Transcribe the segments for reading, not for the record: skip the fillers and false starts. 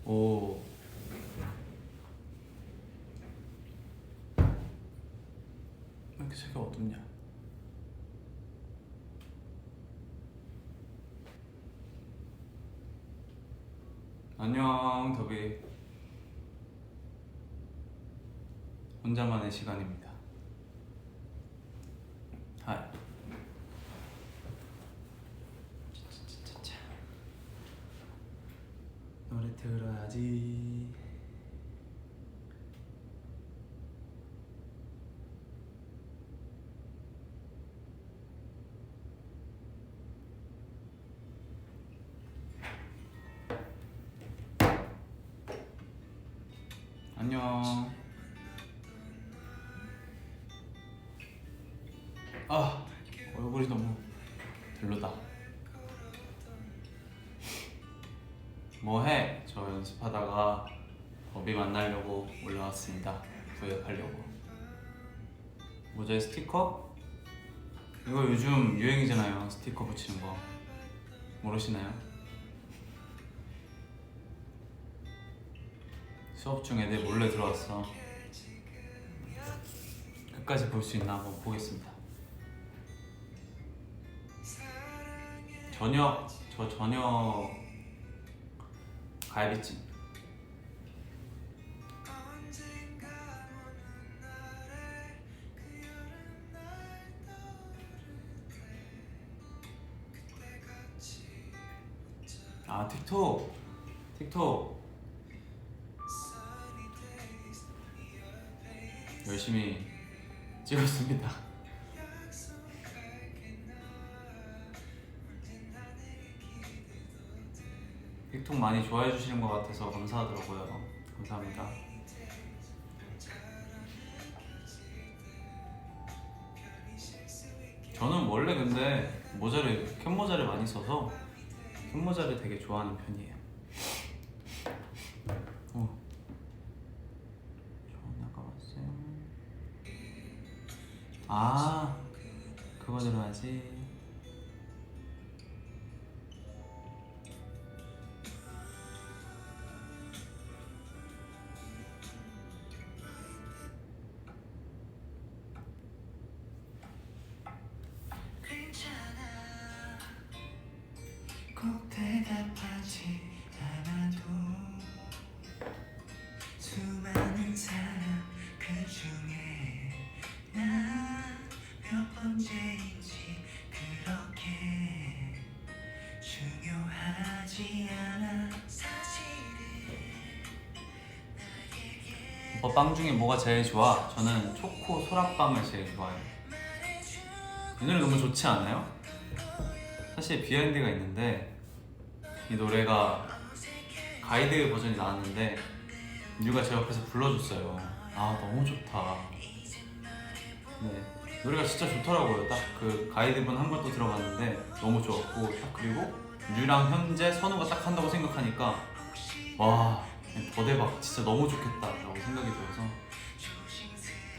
오. 왜 이렇게 색이 어둡냐? 안녕, 더비. 혼자만의 시간입니다. 하이. 노래 들어야지. 안녕. 아, 얼굴이 너무 별로다. 뭐해? 저 연습하다가 더비 만나려고 올라왔습니다. 구역하려고. 모자에 스티커? 이거 요즘 유행이잖아요. 스티커 붙이는 거. 모르시나요? 수업 중에 내 몰래 들어왔어. 끝까지 볼 수 있나 한번 보겠습니다. 저녁 갈비찜. 아, 틱톡 열심히 찍었습니다. 틱톡 많이 좋아해 주시는 것 같아서 감사하더라고요. 감사합니다. 저는 원래 근데 캡모자를 많이 써서 캡모자를 되게 좋아하는 편이에요. 전화가 왔어요. 아, 그거 들어야지. 꼭 대답하지 않아도 수많은 사람 그 중에 나 몇 번째인지 그렇게 중요하지 않아. 오빠 빵 중에 뭐가 제일 좋아? 저는 초코 소라빵을 제일 좋아해요. 이 노래 너무 좋지 않아요? 사실 비하인드가 있는데 이 노래가 가이드 버전이 나왔는데 유가 제 옆에서 불러줬어요. 아, 너무 좋다. 네, 노래가 진짜 좋더라고요. 딱 그 가이드분 한 번 또 들어봤는데 너무 좋았고, 딱 그리고 유랑 현재 선우가 딱 한다고 생각하니까 와, 더 대박. 진짜 너무 좋겠다 라고 생각이 들어서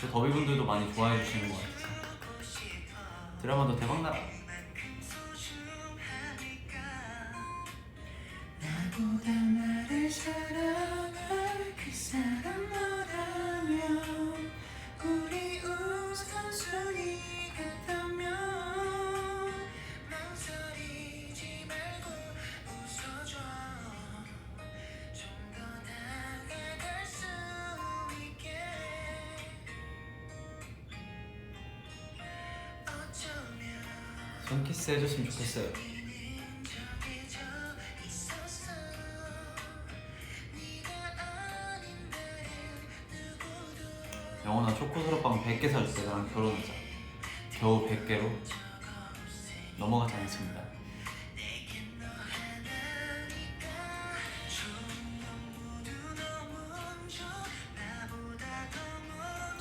또 더비분들도 많이 좋아해 주시는 것 같아서 드라마도 대박나라. 나보다 나를 사랑할 그 사람 너라면 우리 우선순위가 있다면 망설이지 말고 웃어줘. 좀 더 다가갈 수 있게. 어쩌면 손키스 해줬으면 좋겠어요. 영원아, 초코소라빵 100개 사줄게. 나랑 결혼하자. 겨우 100개로 넘어가지 않습니다.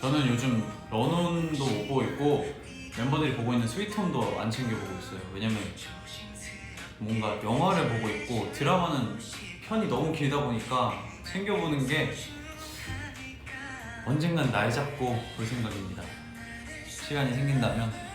저는 요즘 런온도 못 보고 있고 멤버들이 보고 있는 스위트홈도 안 챙겨보고 있어요. 왜냐면 뭔가 영화를 보고 있고 드라마는 편이 너무 길다 보니까 챙겨보는 게 언젠간 날 잡고 볼 생각입니다. 시간이 생긴다면.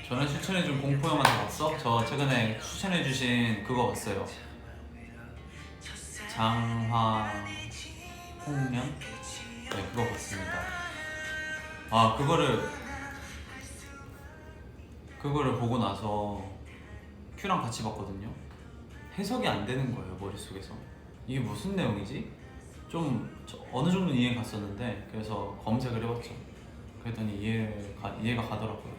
저는 추천해준 공포 영화 다 봤어? 저 최근에 추천해주신 그거 봤어요. 장화 홍련? 네, 그거 봤습니다. 아, 그거를 보고 나서 큐랑 같이 봤거든요. 해석이 안 되는 거예요, 머릿속에서. 이게 무슨 내용이지? 좀 어느 정도 이해가 갔었는데, 그래서 검색을 해봤죠. 그랬더니 이해가 가더라고요.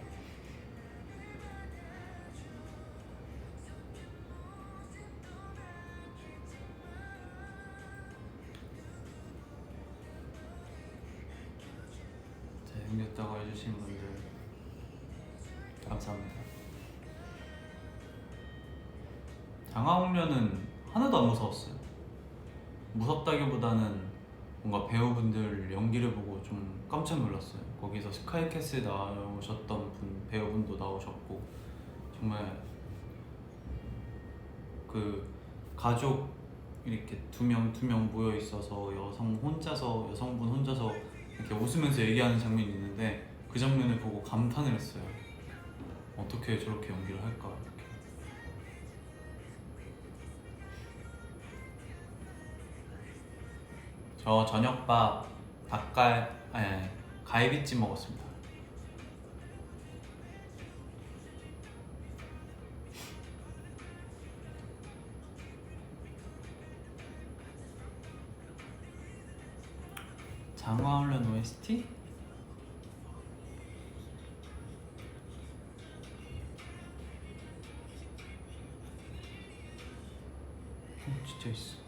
잘생겼다고 해주신 분들 감사합니다. 장화홍련은 하나도 안 무서웠어요. 무섭다기보다는 뭔가 배우분들 연기를 보고 좀 깜짝 놀랐어요. 거기서 스카이캐슬 나오셨던 배우분도 나오셨고, 정말 그 가족 이렇게 두 명 모여 있어서 여성분 혼자서 이렇게 웃으면서 얘기하는 장면이 있는데, 그 장면을 보고 감탄을 했어요. 어떻게 저렇게 연기를 할까 이렇게. 저 저녁밥 갈비찜 먹었습니다. 장화훈련 OST? 진짜 있어.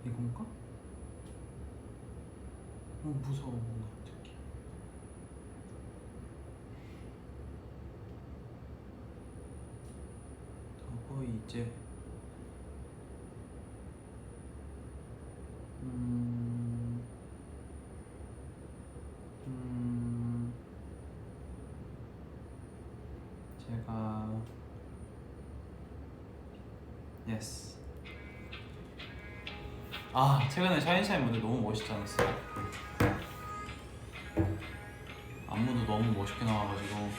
이건가? 무서워 뭔가 갑자기. 거의 이제 제가 예스. 아, 최근에 샤인샤인 무대 너무 멋있지 않았어요? 안무도 너무 멋있게 나와가지고.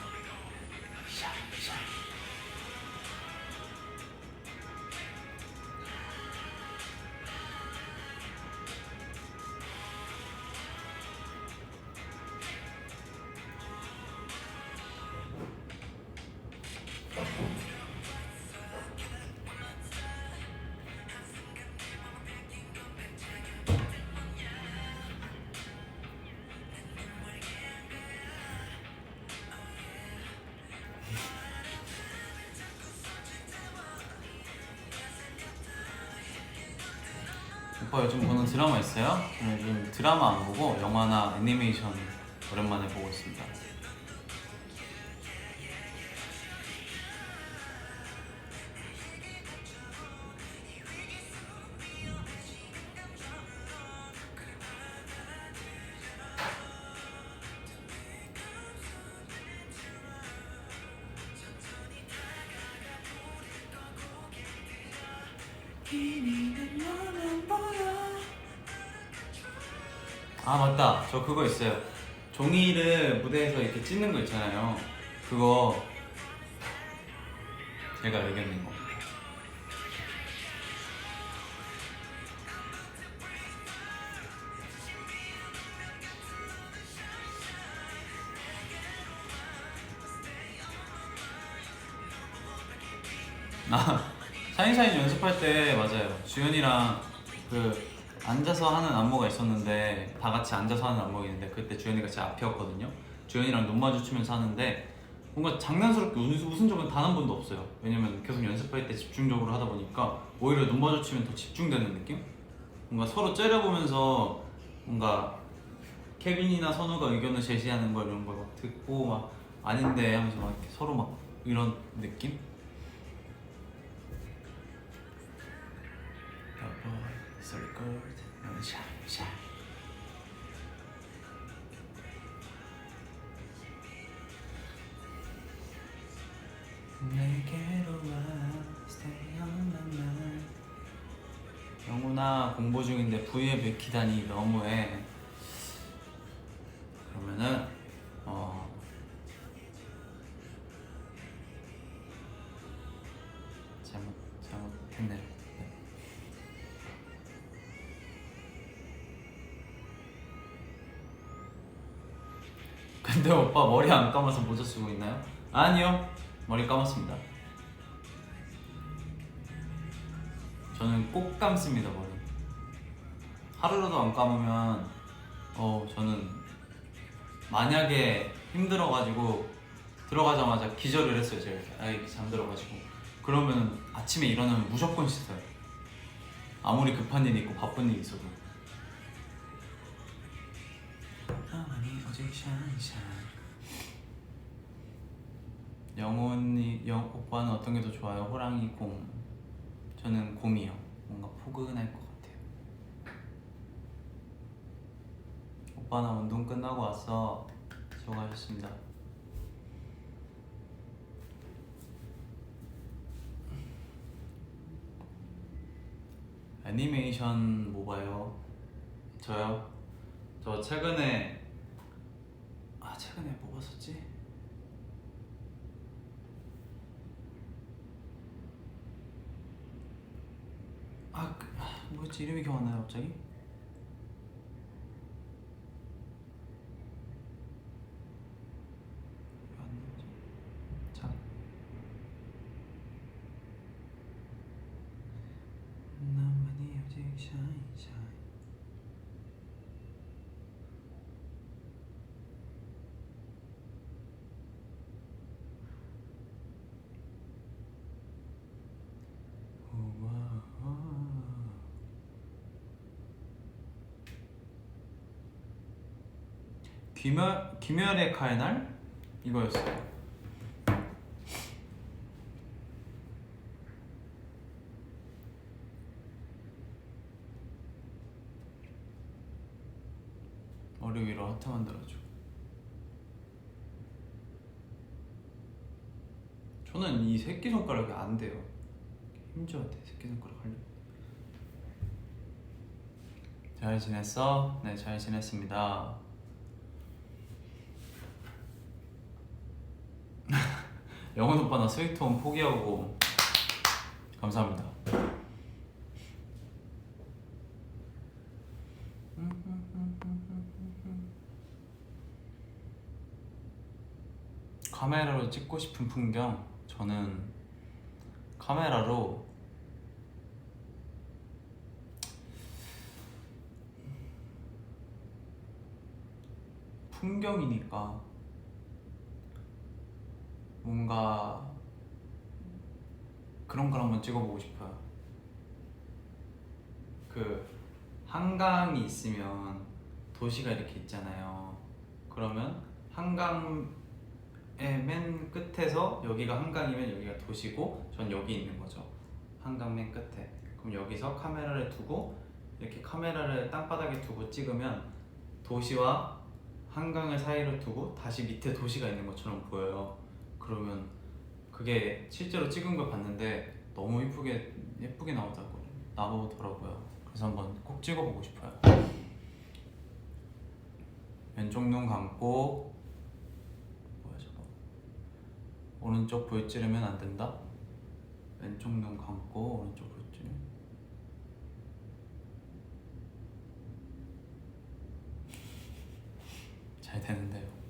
오빠 요즘 보는 드라마 있어요? 저는 요즘 드라마 안 보고 영화나 애니메이션 오랜만에 보고 있습니다. 아, 맞다. 저 그거 있어요. 종이를 무대에서 이렇게 찢는 거 있잖아요. 그거 제가 의견낸 거. 아, 샤인샤인 연습할 때 맞아요. 주연이랑 그 앉아서 하는 안무가 있었는데, 다 같이 앉아서 하는 안무가 있는데, 그때 주연이가 제 앞이었거든요. 주연이랑 눈 마주치면서 하는데 뭔가 장난스럽게 웃은 적은 단 한 번도 없어요. 왜냐면 계속 연습할 때 집중적으로 하다 보니까 오히려 눈 마주치면 더 집중되는 느낌? 뭔가 서로 째려보면서 뭔가 케빈이나 선우가 의견을 제시하는 거 이런 걸 막 듣고 막 아닌데 하면서 막 이렇게 서로 막 이런 느낌? So good, shine, shine. 내게로 와, stay on my mind. 영훈아, 나 공부 중인데 V에 맥히다니 너무해. 그러면은 잘못했네요. 네. 근데 오빠 머리 안 감아서 모자 쓰고 있나요? 아니요, 머리 감았습니다. 저는 꼭 감습니다, 머리. 하루라도 안 감으면 저는 만약에 힘들어가지고 들어가자마자 기절을 했어요. 제가 이렇게 잠들어가지고 그러면 아침에 일어나면 무조건 씻어요. 아무리 급한 일이 있고 바쁜 일이 있어도. 오빠는 어떤 게 더 좋아요? 호랑이, 곰? 저는 곰이요. 뭔가 포근할 것 같아요. 오빠 나 운동 끝나고 왔어. 수고하셨습니다. 애니메이션 뭐 봐요? 저요? 저 최근에 뭐 봤었지? 뭐였지? 이름이 기억 안 나요 갑자기? 자, 나만이 오직 샤인 샤인. 귀멸의 칼날? 이거였어요. 머리 위로 하트 만들어줘. 저는 이 새끼손가락이 안 돼요. 힘줘야 돼, 새끼손가락 하려면. 잘 지냈어? 네, 잘 지냈습니다. 영훈 오빠 나 스위트홈 포기하고 감사합니다. 카메라로 찍고 싶은 풍경? 저는 카메라로 풍경이니까 뭔가 그런 걸 한번 찍어보고 싶어요. 그 한강이 있으면 도시가 이렇게 있잖아요. 그러면 한강의 맨 끝에서 여기가 한강이면 여기가 도시고 전 여기 있는 거죠. 한강 맨 끝에. 그럼 여기서 카메라를 두고 이렇게 카메라를 땅바닥에 두고 찍으면 도시와 한강을 사이로 두고 다시 밑에 도시가 있는 것처럼 보여요. 그러면 그게 실제로 찍은 걸 봤는데 너무 예쁘게 나오더라고요. 그래서 한번 꼭 찍어보고 싶어요. 왼쪽 눈 감고, 뭐야 저거, 오른쪽 볼 찌르면 안 된다. 왼쪽 눈 감고 오른쪽 볼 찌르면 잘 되는데요.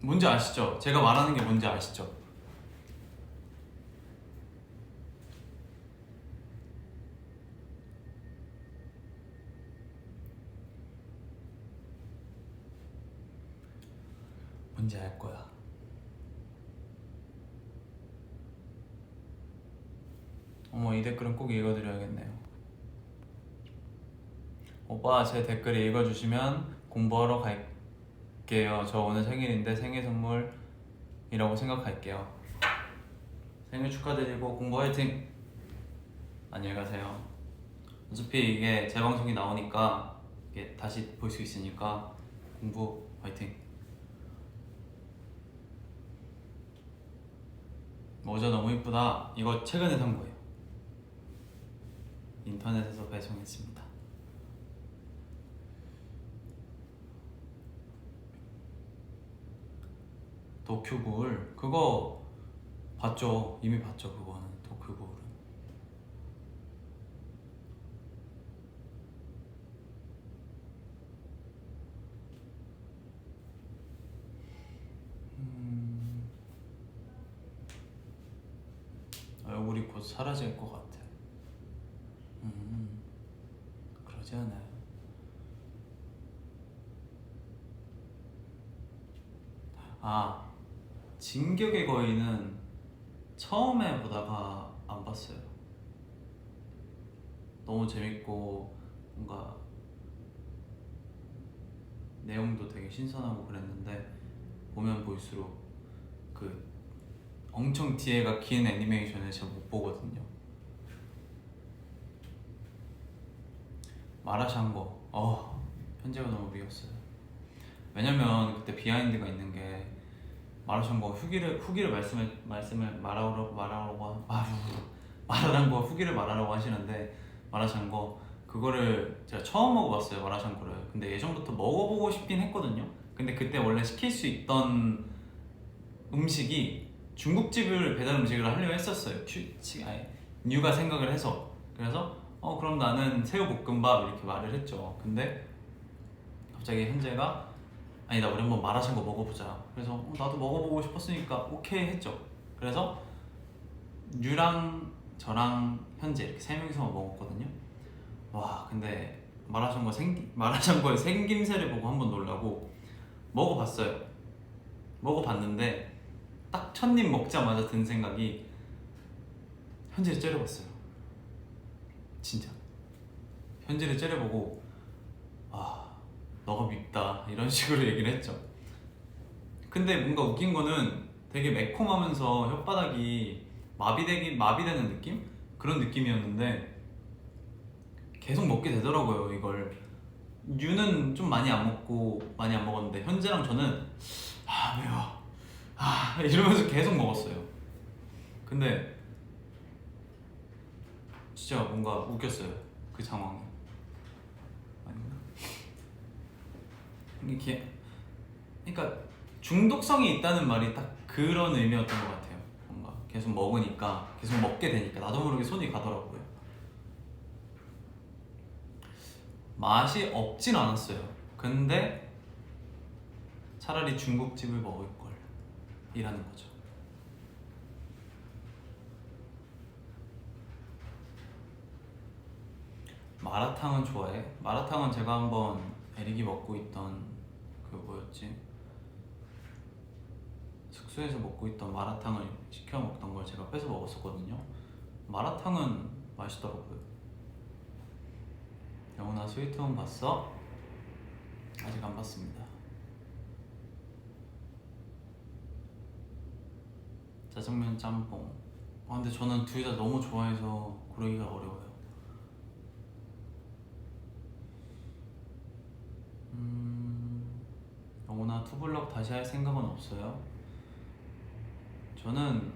뭔지 아시죠? 제가 말하는 게 뭔지 아시죠? 뭔지 알 거야. 어머, 이 댓글은 꼭 읽어드려야겠네요. 오빠 제 댓글 읽어주시면 공부하러 갈게요. 저 오늘 생일인데 생일 선물이라고 생각할게요. 생일 축하드리고 공부 화이팅! 안녕히 가세요. 어차피 이게 재방송이 나오니까 이게 다시 볼 수 있으니까 공부 화이팅! 모자 너무 이쁘다. 이거 최근에 산 거예요. 인터넷에서 배송했습니다. 도쿄굴 그거 봤죠? 이미 봤죠 그거는. 도쿄굴은 얼굴이 곧 사라질 것 같아. 그러지 않아요. 아, 진격의 거인은 처음에 보다가 안 봤어요. 너무 재밌고 뭔가 내용도 되게 신선하고 그랬는데 보면 볼수록 그 엄청 뒤에가 긴 애니메이션을 잘 못 보거든요. 마라샹궈 현재가 너무 미웠어요. 왜냐면 그때 비하인드가 있는 게 마라샹궈 후기를 말하라고 후기를 말하라고 하시는데 마라샹궈 그거를 제가 처음 먹어봤어요. 마라샹궈를. 근데 예전부터 먹어보고 싶긴 했거든요. 근데 그때 원래 시킬 수 있던 음식이 중국집을 배달 음식을 하려고 했었어요. 뉴가 생각을 해서. 그래서 그럼 나는 새우볶음밥 이렇게 말을 했죠. 근데 갑자기 현재가 아니다 우리 한번 마라샹궈 먹어보자. 그래서 나도 먹어보고 싶었으니까 오케이 했죠. 그래서 뉴랑 저랑 현재 이렇게 세 명이서만 먹었거든요. 와 근데 마라샹궈의 생김새를 보고 한번 놀라고 먹어봤어요. 먹어봤는데 딱 첫 입 먹자마자 든 생각이 현재를 째려봤어요. 진짜 현재를 째려보고 너가 밉다 이런 식으로 얘기를 했죠. 근데 뭔가 웃긴 거는 되게 매콤하면서 혓바닥이 마비되는 느낌? 그런 느낌이었는데 계속 먹게 되더라고요. 이걸 유는 좀 많이 안 먹었는데 현재랑 저는 매워 이러면서 계속 먹었어요. 근데 진짜 뭔가 웃겼어요 그 상황이. 그러니까 중독성이 있다는 말이 딱 그런 의미였던 것 같아요. 뭔가 계속 먹으니까 계속 먹게 되니까 나도 모르게 손이 가더라고요. 맛이 없진 않았어요. 근데 차라리 중국집을 먹을 걸 이라는 거죠. 마라탕은 좋아해? 마라탕은 제가 한번 에릭이 먹고 있던 그 뭐였지? 숙소에서 먹고 있던 마라탕을 시켜 먹던 걸 제가 뺏어 먹었었거든요. 마라탕은 맛있더라고요. 영훈아 스위트홈 봤어? 아직 안 봤습니다. 짜장면 짬뽕. 근데 저는 둘 다 너무 좋아해서 고르기가 어려워요. 영훈아 투블럭 다시 할 생각은 없어요? 저는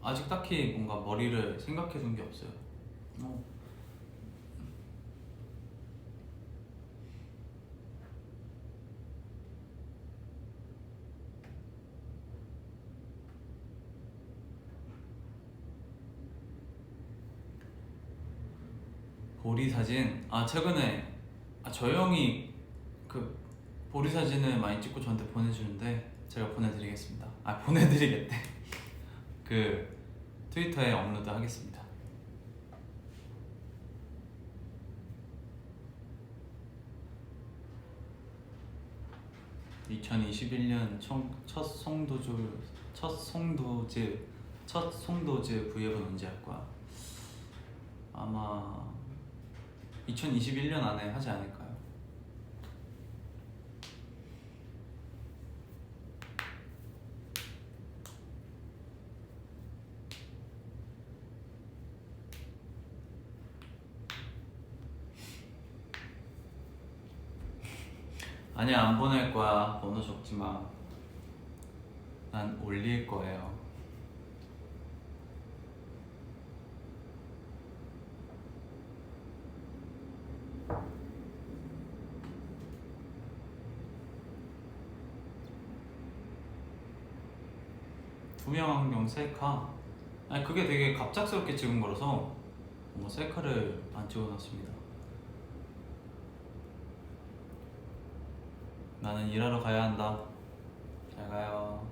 아직 딱히 뭔가 머리를 생각해 둔 게 없어요. 보리 사진? 최근에 저 형이 그 보리 사진을 많이 찍고 저한테 보내주는데 제가 보내드리겠습니다. 보내드리겠대. 그 트위터에 업로드 하겠습니다. (2021년) 첫 송도즈 V앱은 언제 할 거야? 아마 2021년 안에 하지 않을까요? 아니야, 안 보낼 거야. 번호 적지 마. 난 올릴 거예요. 투명 안경 셀카. 아니, 그게 되게 갑작스럽게 찍은 거라서 뭐 셀카를 안 찍어놨습니다. 나는 일하러 가야 한다. 잘 가요.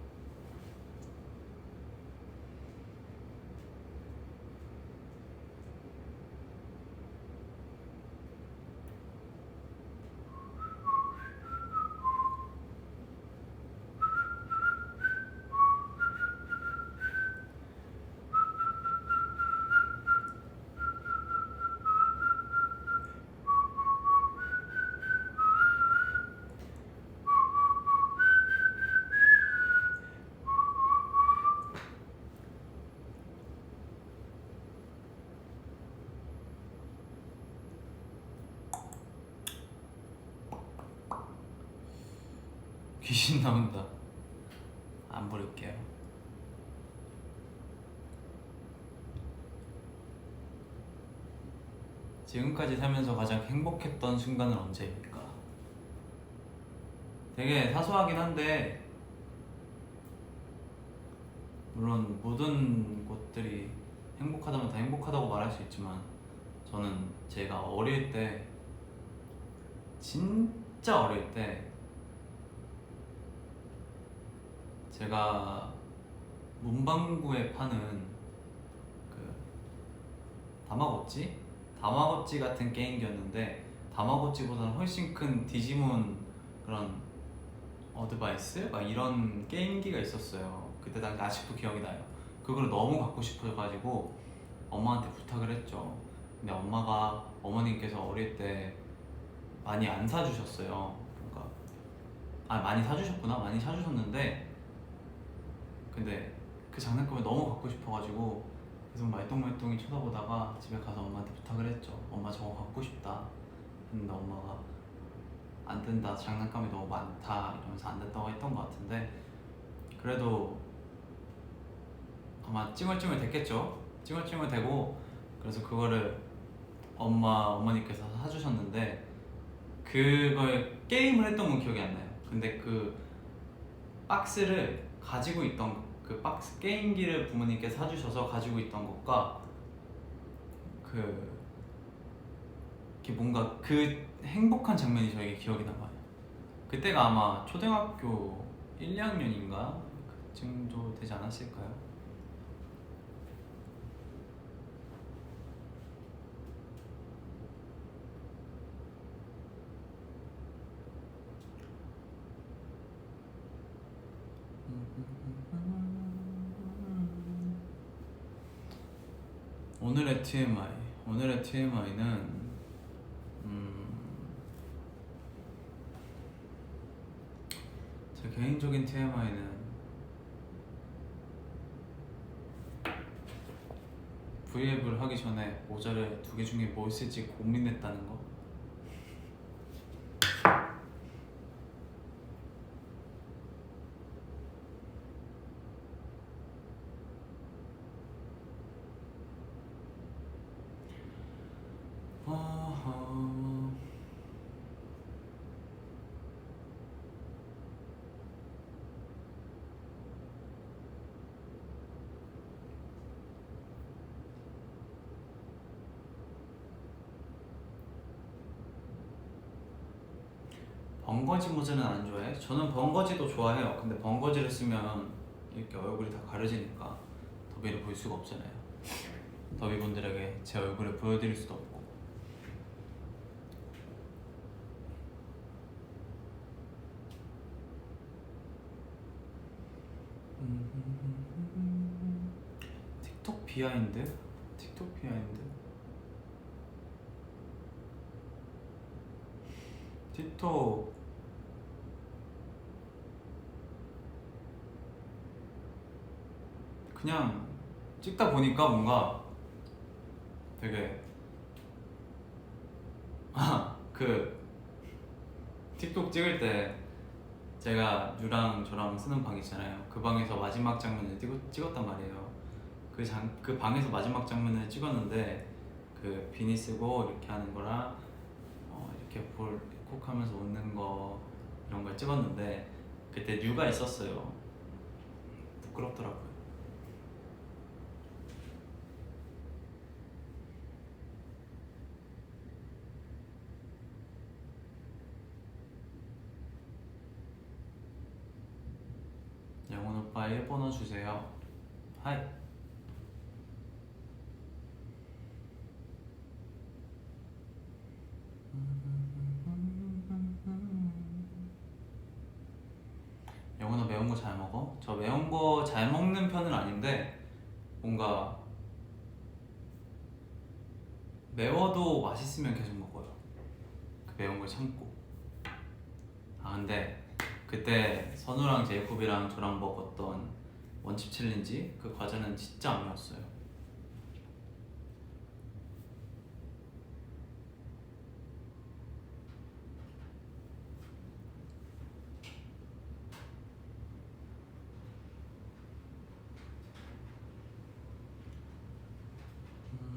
귀신 나온다. 안 부를게요. 지금까지 살면서 가장 행복했던 순간은 언제입니까? 되게 사소하긴 한데, 물론 모든 것들이 행복하다면 다 행복하다고 말할 수 있지만, 저는 제가 어릴 때, 진짜 어릴 때, 제가 문방구에 파는 그 다마고찌 같은 게임기였는데, 다마고찌보다는 훨씬 큰 디지몬 그런 어드바이스? 막 이런 게임기가 있었어요. 그때 당시 아직도 기억이 나요. 그걸 너무 갖고 싶어가지고 엄마한테 부탁을 했죠. 근데 어머님께서 어릴 때 많이 안 사주셨어요. 그러니까 많이 사주셨구나. 많이 사주셨는데, 근데 그 장난감을 너무 갖고 싶어가지고 계속 말똥말똥이 쳐다보다가 집에 가서 엄마한테 부탁을 했죠. 엄마, 저거 갖고 싶다. 근데 엄마가 안 된다, 장난감이 너무 많다 이러면서 안 된다고 했던 것 같은데, 그래도 아마 찡얼찡얼 됐겠죠. 찡얼찡얼 되고, 그래서 그거를 어머니께서 사주셨는데, 그걸 게임을 했던 건 기억이 안 나요. 근데 그 박스를 가지고 있던, 그 박스 게임기를 부모님께서 사주셔서 가지고 있던 것과 이렇게 뭔가 그 행복한 장면이 저에게 기억이 남아요. 그때가 아마 초등학교 1, 2학년인가 그 정도 되지 않았을까요? 오늘의 TMI는 제 개인적인 TMI는 V앱을 하기 전에 모자를 2개 중에 뭘 쓸지 고민했다는 거. 번거지 모자는 안 좋아해? 저는 번거지도 좋아해요. 근데 번거지를 쓰면 이렇게 얼굴이 다 가려지니까 더비를 볼 수가 없잖아요. 더비분들에게 제 얼굴을 보여드릴 수도 없고. 틱톡 비하인드? 틱톡 비하인드? 틱톡 그냥 찍다 보니까 뭔가 되게 그 틱톡 찍을 때 제가 유랑 저랑 쓰는 방 있잖아요. 그 방에서 마지막 장면을 찍었단 말이에요. 그 방에서 마지막 장면을 찍었는데 그 비니 쓰고 이렇게 하는 거랑 이렇게 볼 콕 하면서 웃는 거 이런 걸 찍었는데 그때 류가 있었어요. 부끄럽더라고요. 영훈 오빠 일본어 주세요. 하이. 영훈아 매운 거 잘 먹어? 저 매운 거 잘 먹는 편은 아닌데 뭔가 매워도 맛있으면 계속 먹어요. 그 매운 걸 참고. 아 근데 그때 선우랑 제이콥이랑 저랑 먹었던 원칩 챌린지 그 과자는 진짜 안 매웠어요.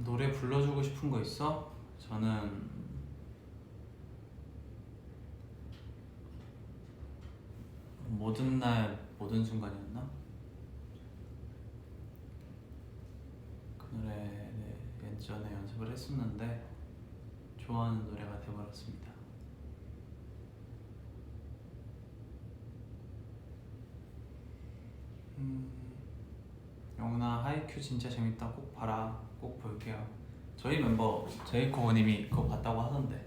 노래 불러주고 싶은 거 있어? 저는 모든 날 모든 순간이었나? 그 노래를 예전에 연습을 했었는데 좋아하는 노래가 돼버렸습니다. 영훈아 하이큐 진짜 재밌다. 꼭 봐라. 꼭 볼게요. 저희 멤버 제이코님이 그거 봤다고 하던데.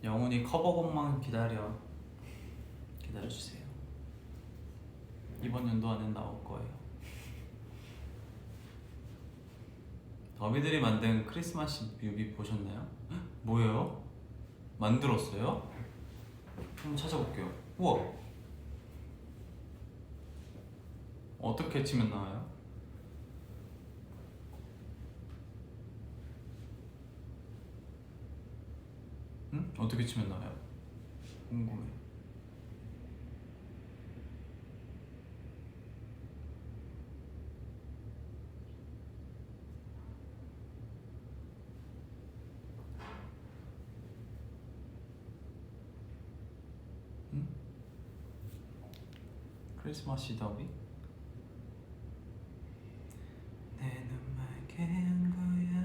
영훈이 커버곡만 기다려주세요. 이번 연도 안에 나올 거예요. 더비들이 만든 크리스마스 뮤비 보셨나요? 헉, 뭐예요? 만들었어요? 한번 찾아볼게요. 우와! 어떻게 치면 나와요? 응? 어떻게 치면 나와요? 궁금해. 응? 크리스마스 더비? 내 눈만 깬 거야.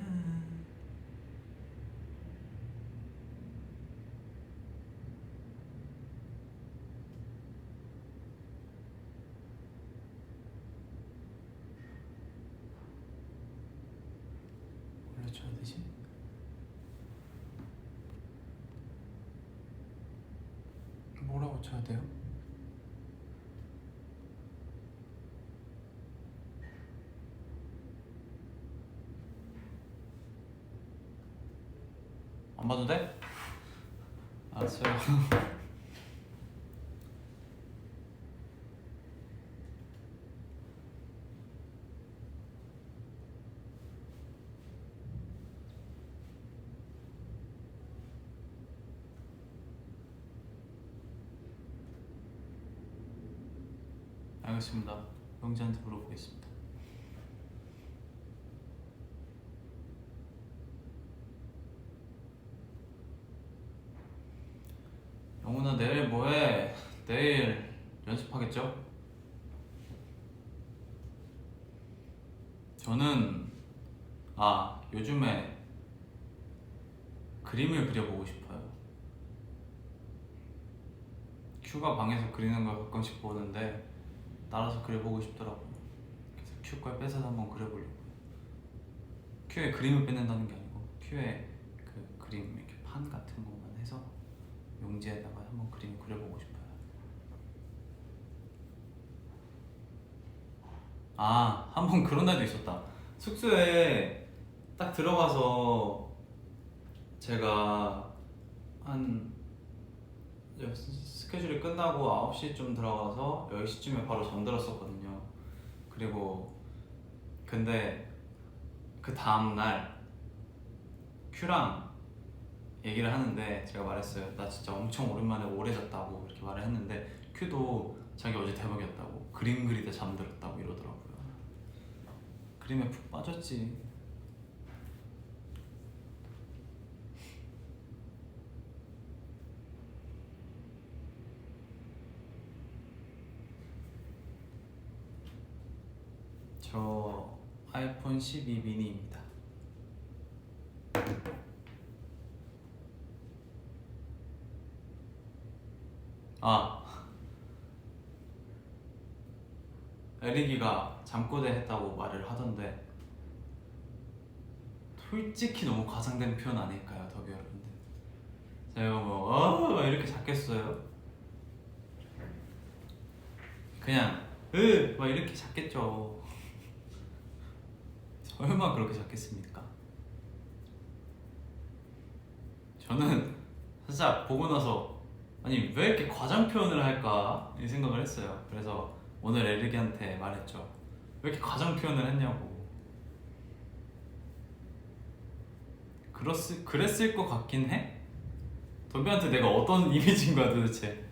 뭘로 쳐야 되지? 뭐라고 쳐야 돼요? 안 봐도 돼? 알았어요. 알겠습니다. 영지한테 물어보겠습니다. 영훈아 내일 뭐해? 내일 연습하겠죠? 저는 요즘에 그림을 그려보고 싶어요. 큐가 방에서 그리는 걸 가끔씩 보는데 따라서 그려보고 싶더라고요. 그래서 큐 걸 뺏어서 한번 그려보려고요. 큐에 그림을 뺏는다는 게 아니고 큐에 그 그림 이렇게 판 같은 것만 해서 용지에다가 한번 그림 그려보고 싶어요. 한번 그런 날도 있었다. 숙소에 딱 들어가서 제가 한 스케줄이 끝나고 9시쯤 들어가서 10시쯤에 바로 잠들었었거든요. 그리고 근데 그 다음날 큐랑 얘기를 하는데 제가 말했어요. 나 진짜 엄청 오랜만에 오래 잤다고 이렇게 말을 했는데 큐도 자기 어제 대박이었다고 그림 그리다 잠들었다고 이러더라고요. 그림에 푹 빠졌지. 저 아이폰 12 미니입니다. 에릭이가 잠꼬대 했다고 말을 하던데 솔직히 너무 과장된 표현 아닐까요, 더비 여러분들? 제가 뭐 이렇게 작겠어요? 그냥 막 이렇게 작겠죠. 설마 그렇게 작겠습니까? 저는 살짝 보고 나서 아니 왜 이렇게 과장 표현을 할까 이 생각을 했어요. 그래서 오늘 에릭이한테 말했죠. 왜 이렇게 과장 표현을 했냐고. 그랬을 것 같긴 해? 도비한테 내가 어떤 이미지인 거야 도대체?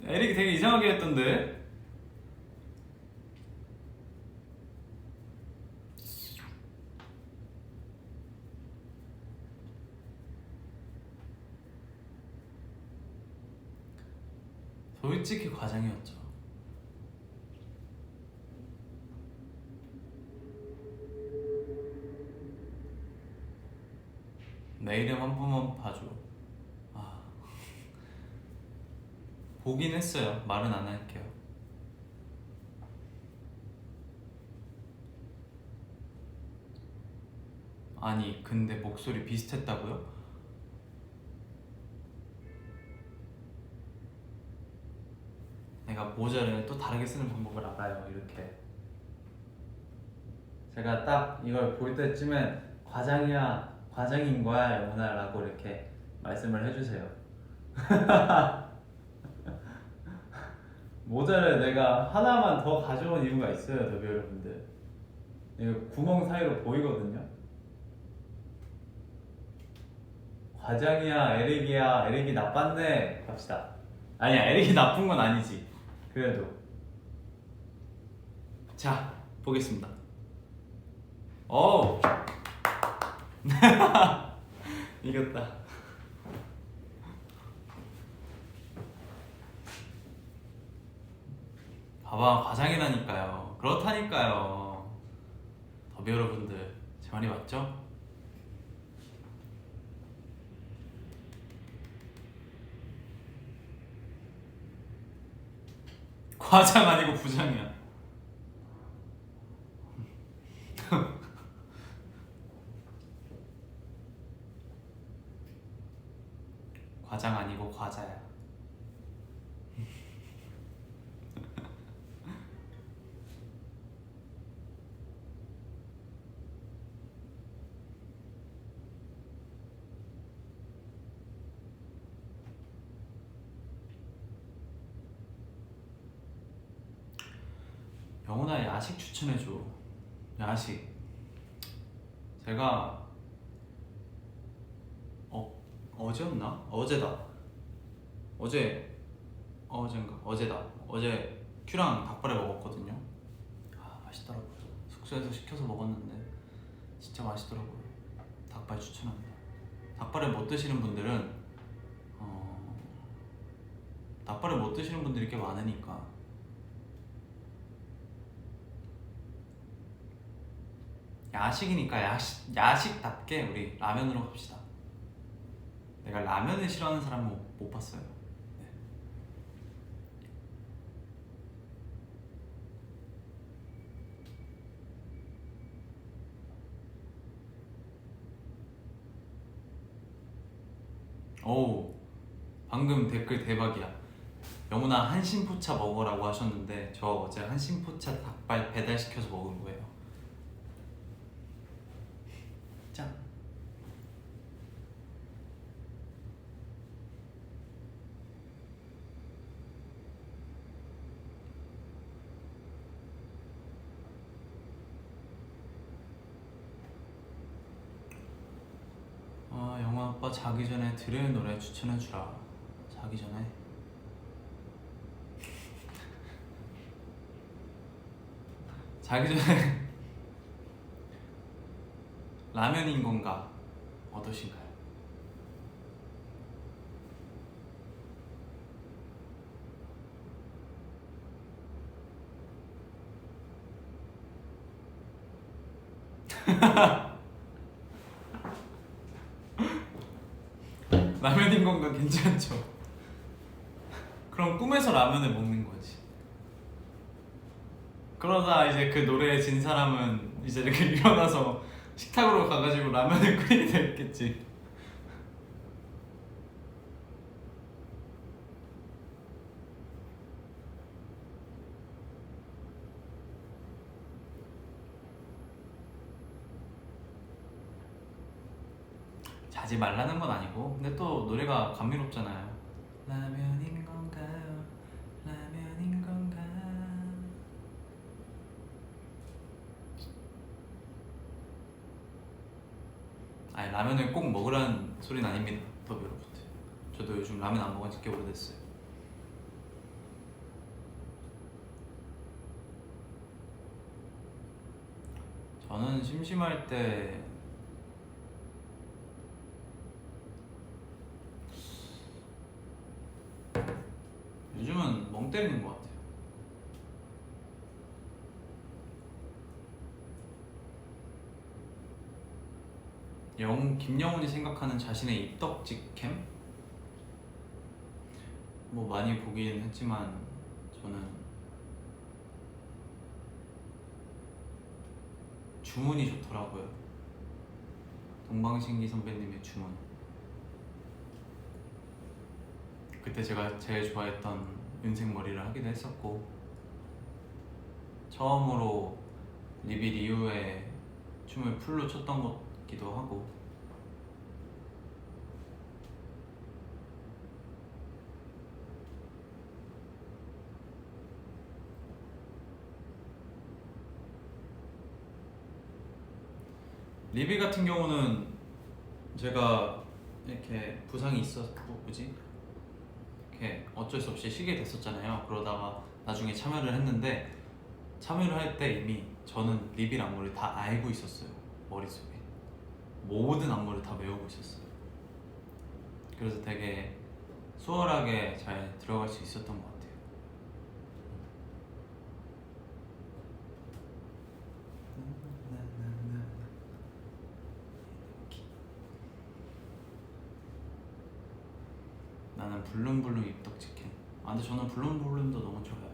에릭이 되게 이상하게 했던데? 솔직히 과장이었죠. 내 이름 한 번만 봐줘. 보긴 했어요. 말은 안 할게요. 아니 근데 목소리 비슷했다고요? 내가 모자를 또 다르게 쓰는 방법을 알아요. 이렇게 제가 딱 이걸 볼 때쯤엔 과장인 거야 영훈아 라고 이렇게 말씀을 해주세요. 모자를 내가 하나만 더 가져온 이유가 있어요, 더비 여러분들. 이거 구멍 사이로 보이거든요. 과장이야, 에릭이 나빴네 갑시다. 아니야, 에릭이 나쁜 건 아니지. 그래도 자 보겠습니다. 오 이겼다. 봐봐, 과장이라니까요. 그렇다니까요. 더비 여러분들 제 말이 맞죠? 과장 아니고 부장이야. 과장 아니고 과자야. 영훈아 야식 추천해줘. 야식 제가 어제였나? 어제다. 어제 큐랑 닭발을 먹었거든요. 맛있더라고요. 숙소에서 시켜서 먹었는데 진짜 맛있더라고요. 닭발 추천합니다. 닭발을 못 드시는 분들은 닭발을 못 드시는 분들이 꽤 많으니까 야식이니까 야식답게 우리 라면으로 갑시다. 내가 라면을 싫어하는 사람은 못 봤어요. 네. 오 방금 댓글 대박이야. 영훈아 한심포차 먹으라고 하셨는데 저 어제 한심포차 닭발 배달시켜서 먹은 거예요. 짠. 오빠 자기 전에 들을 노래 추천해주라. 자기 전에 자기 전에 라면인 건가 어떠신가요? 라면인 건가 괜찮죠? 그럼 꿈에서 라면을 먹는 거지. 그러다 이제 그 노래에 진 사람은 이제 이렇게 일어나서 식탁으로 가가지고 라면을 끓이게 됐겠지. 자지 말라는 건 아니고, 근데 또 노래가 감미롭잖아요. 라면인 건가요? 라면인 건가? 아니, 라면을 꼭 먹으라는 소리는 아닙니다, 더비 여러분들. 저도 요즘 라면 안 먹은 지 꽤 오래됐어요. 저는 심심할 때 요즘은 멍 때리는 것 같아요. 김영훈이 생각하는 자신의 입덕직캠? 뭐 많이 보긴 했지만 저는 주문이 좋더라고요. 동방신기 선배님의 주문. 그때 제가 제일 좋아했던 윤색 머리를 하기도 했었고, 처음으로 리빌 이후에 춤을 풀로 췄던 것기도 하고. 리빌 같은 경우는 제가 이렇게 부상이 있었고, 뭐지? 이렇게 어쩔 수 없이 쉬게 됐었잖아요. 그러다가 나중에 참여를 했는데, 참여를 할 때 이미 저는 리빌 안무를 다 알고 있었어요. 머릿속에 모든 안무를 다 외우고 있었어요. 그래서 되게 수월하게 잘 들어갈 수 있었던 것 같아요. 나는 블룸블룸 입덕치킨. 아 근데 저는 블룸블룸도 너무 좋아요.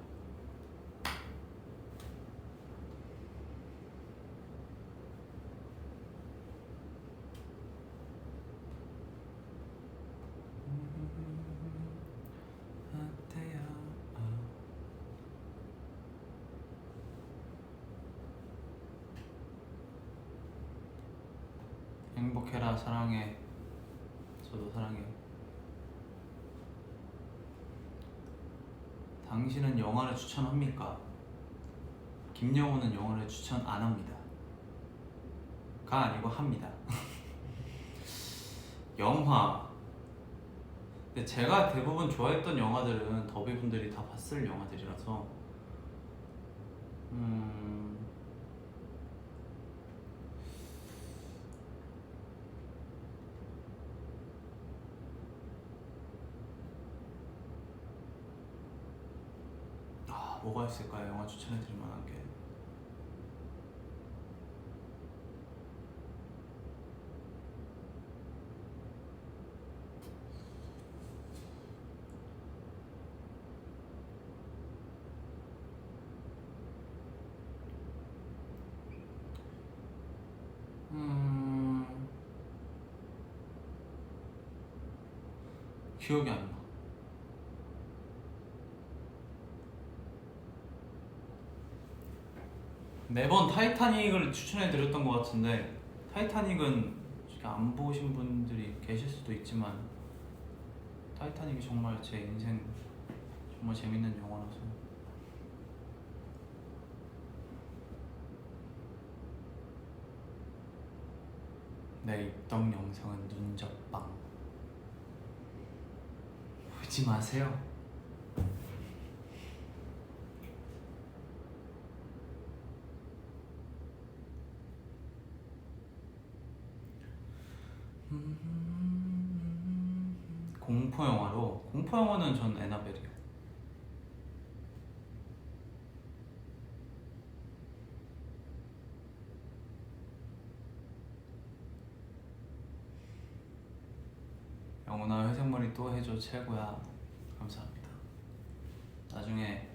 행복해라 사랑해. 저도 사랑해요. 당신은 영화를 추천합니까? 김영호는 영화를 추천 안 합니다. 가 아니고 합니다. 영화. 근데 제가 대부분 좋아했던 영화들은 더비분들이 다 봤을 영화들이라서 뭐가 있을까요? 영화 추천해드릴 만한 게. 기억이 안 나. 매번 타이타닉을 추천해드렸던 것 같은데, 타이타닉은 안 보신 분들이 계실 수도 있지만 타이타닉이 정말 제 인생 정말 재밌는 영화라서. 내 입덕 영상은 눈접방. 보지 마세요. 공포 영화로. 공포 영화는 전 에나벨이요. 영훈아 회색머리 또 해줘 최고야. 감사합니다. 나중에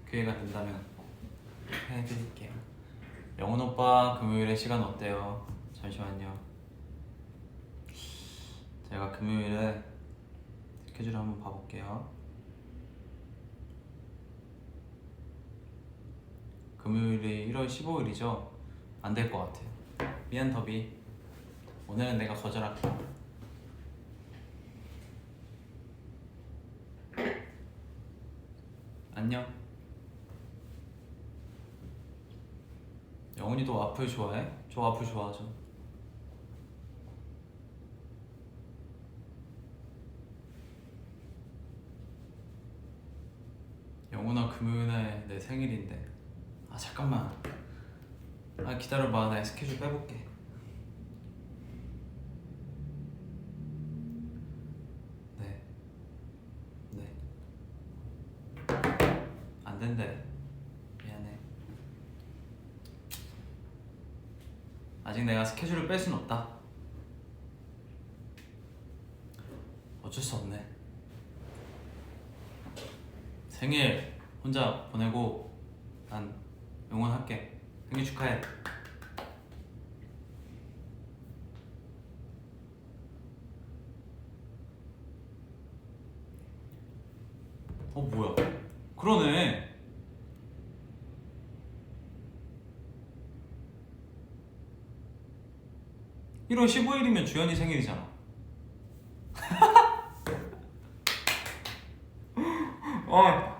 기회가 된다면 해드릴게요. 영훈 오빠 금요일에 시간 어때요? 잠시만요. 제가 금요일에 스케줄 한번 봐볼게요. 금요일이 1월 15일이죠? 안 될 것 같아요. 미안 더비. 오늘은 내가 거절할게. 안녕. 영훈이도 와플 좋아해? 저 와플 좋아하죠. 영훈아 금요일에 내 생일인데. 아 잠깐만. 아 기다려봐. 나 스케줄 빼볼게. 네. 안 된대. 미안해. 아직 내가 스케줄을 뺄 순 없다. 어쩔 수 없네. 생일 혼자 보내고 난 응원할게. 생일 축하해. 뭐야? 그러네. (1월 15일이면) 주연이 생일이잖아.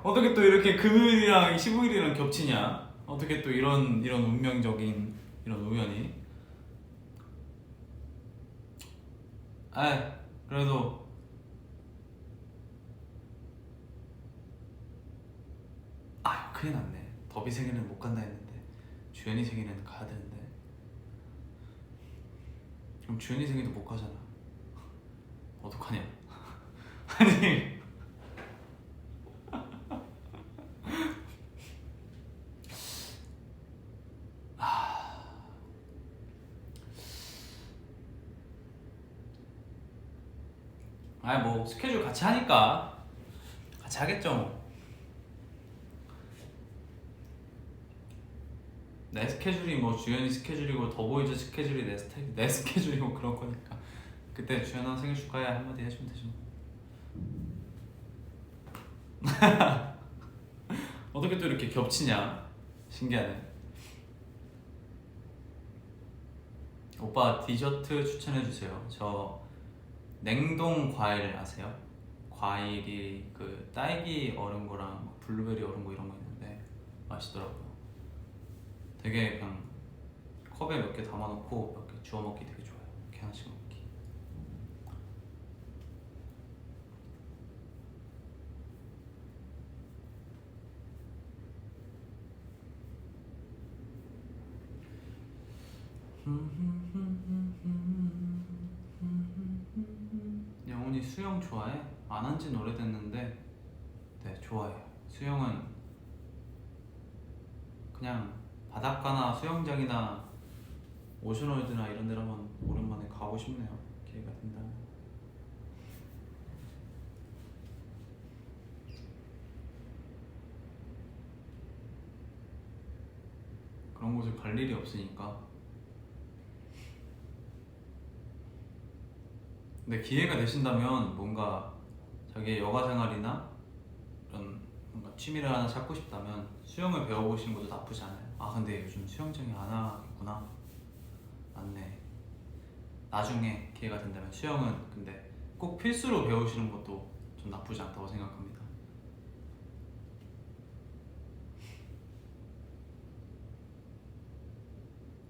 어떻게 또 이렇게 금요일이랑 15일이랑 겹치냐? 어떻게 또 이런 운명적인 이런 우연이? 그래도 큰일 났네. 더비 생일은 못 간다 했는데 주연이 생일은 가야 되는데. 그럼 주연이 생일도 못 가잖아. 어떡하냐? 아니 뭐 스케줄 같이 하니까 같이 하겠죠 뭐. 내 스케줄이 뭐 주연이 스케줄이고 더보이즈 스케줄이 내 스케줄이고 그런 거니까 그때 주연아 생일 축하해 한마디 해주면 되죠. 어떻게 또 이렇게 겹치냐? 신기하네. 오빠 디저트 추천해주세요. 저 냉동 과일 아세요? 과일이 그 딸기 얼은 거랑 블루베리 얼은 거 이런 거 있는데 맛있더라고요. 되게 그냥 컵에 몇 개 담아놓고 몇 개 주워 먹기 되게 좋아요. 이렇게 하나씩 먹기. 영훈이 수영 좋아해? 안 한 지는 오래됐는데 네 좋아해요. 수영은 그냥 바닷가나 수영장이나 오션월드나 이런 데로 한번 오랜만에 가고 싶네요. 기회가 된다면. 그런 곳을 갈 일이 없으니까. 근데 기회가 되신다면 뭔가 자기의 여가 생활이나 이런 뭔가 취미를 하나 찾고 싶다면 수영을 배워보시는 것도 나쁘지 않아요. 근데 요즘 수영장이 안 하겠구나. 맞네. 나중에 기회가 된다면 수영은 근데 꼭 필수로 배우시는 것도 좀 나쁘지 않다고 생각합니다.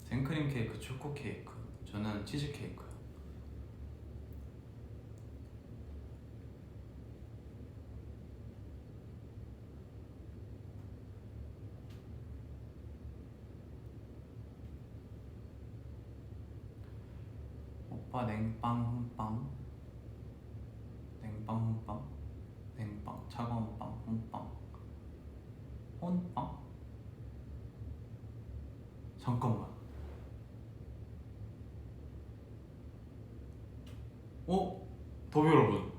생크림 케이크, 초코 케이크 저는 치즈케이크요. 오빠 냉빵 혼빵. 냉빵 혼빵. 냉빵 차가운 빵 혼빵. 혼빵? 잠깐만. 더비 여러분,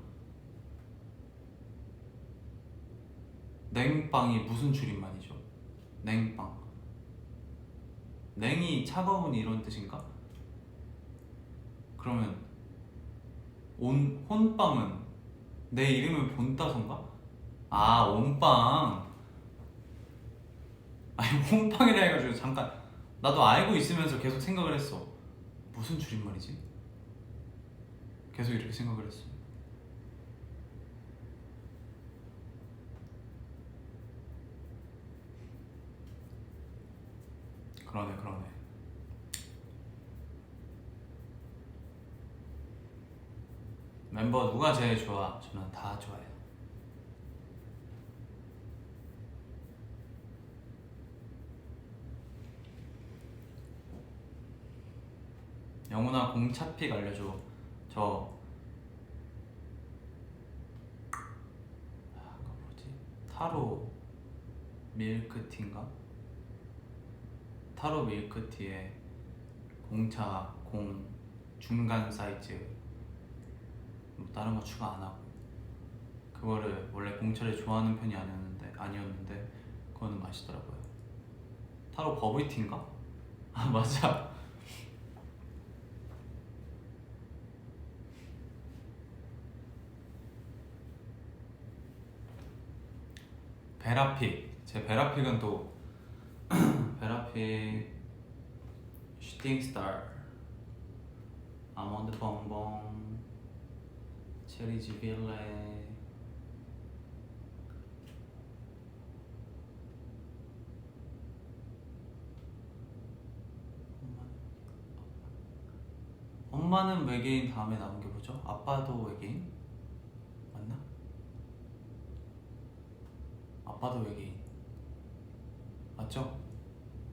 냉빵이 무슨 줄임말이죠? 냉빵. 냉이 차가운 이런 뜻인가? 그러면 혼빵은 내 이름을 본따서인가? 아, 온빵. 아니, 혼빵이라 해가지고 잠깐 나도 알고 있으면서 계속 생각을 했어. 무슨 줄임말이지? 계속 이렇게 생각을 했어. 그러네. 멤버 누가 제일 좋아? 저는 다 좋아해요. 영훈아 공차픽 알려줘. 저 그거 뭐지? 타로 밀크티인가? 타로 밀크티에 공차 공 중간 사이즈 뭐 다른 거 추가 안 하고, 그거를 원래 공차를 좋아하는 편이 아니었는데 그거는 맛있더라고요. 타로 버블티인가? 아 맞아. 베라픽. 제 베라픽은 또 베라픽 슈팅스타, 아몬드 봉봉, 체리지 빌레, 엄마는 외계인 다음에 나온 게 뭐죠? 아빠도 외계인? 맞나? 아빠도 외계인 맞죠?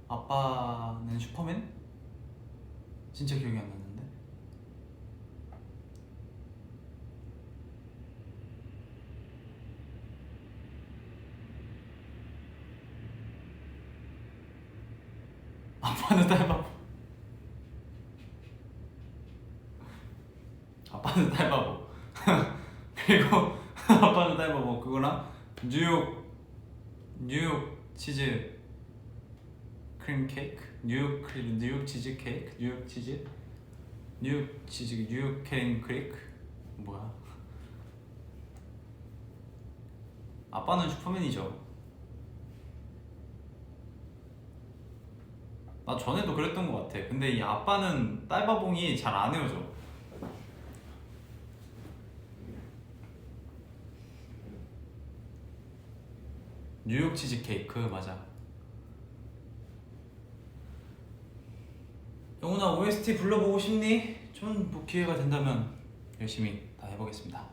아빠는 슈퍼맨? 진짜 기억이 안 나는데. 아빠는 딸바보. 아빠는 딸바보. 그리고 아빠는 딸바보 그거랑 뉴욕 치즈 크림 케이크, 뉴욕 치즈 케이크, 뉴욕 크림 케이크 뭐야? 아빠는 슈퍼맨이죠. 나 전에도 그랬던 것 같아. 근데 이 아빠는 딸바봉이 잘 안 헤어져. 뉴욕 치즈 케이크 맞아. 영훈아 OST 불러보고 싶니? 좀 뭐 기회가 된다면 열심히 다 해보겠습니다.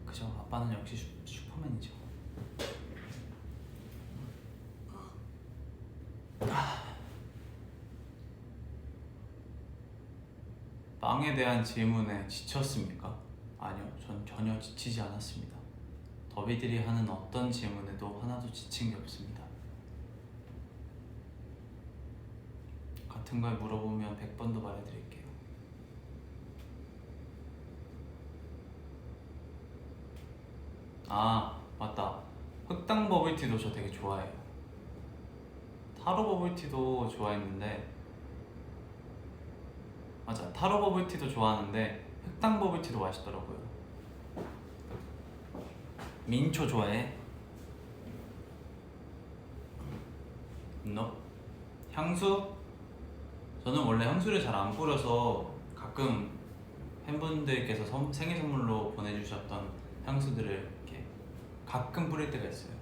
그죠? 아빠는 역시 슈퍼맨이죠. 빵에 대한 질문에 지쳤습니까? 아니요, 전 전혀 지치지 않았습니다. 더비들이 하는 어떤 질문에도 하나도 지친 게 없습니다. 같은 걸 물어보면 100번도 말해드릴게요. 아 맞다, 흑당 버블티도 저 되게 좋아해요. 타로 버블티도 좋아했는데, 맞아, 타로 버블티도 좋아하는데 흑당 버블티도 맛있더라고요. 민초 좋아해? 너? 향수? 저는 원래 향수를 잘 안 뿌려서 가끔 팬분들께서 생일 선물로 보내주셨던 향수들을 이렇게 가끔 뿌릴 때가 있어요.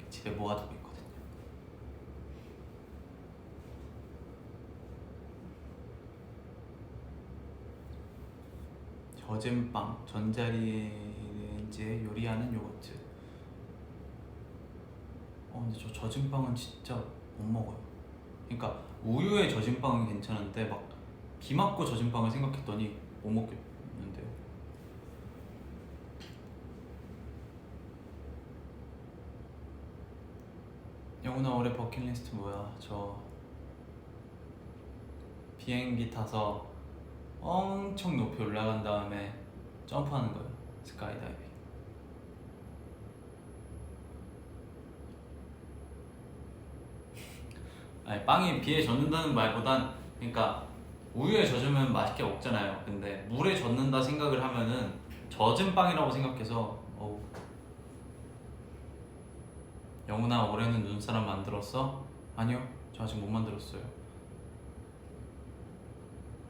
집에 모아두고 있거든요. 젖은 빵, 전자레인지에 요리하는 요거트. 근데 저 젖은 빵은 진짜 못 먹어요. 그러니까 우유에 젖은 빵은 괜찮은데 막 비 맞고 젖은 빵을 생각했더니 못 먹겠는데요. 영훈아 올해 버킷리스트 뭐야? 저 비행기 타서 엄청 높이 올라간 다음에 점프하는 거예요. 스카이다이빙. 아니 빵이 비에 젖는다는 말보단 그러니까 우유에 젖으면 맛있게 먹잖아요. 근데 물에 젖는다 생각을 하면은 젖은 빵이라고 생각해서 영훈아 올해는 눈사람 만들었어? 아니요, 저 아직 못 만들었어요.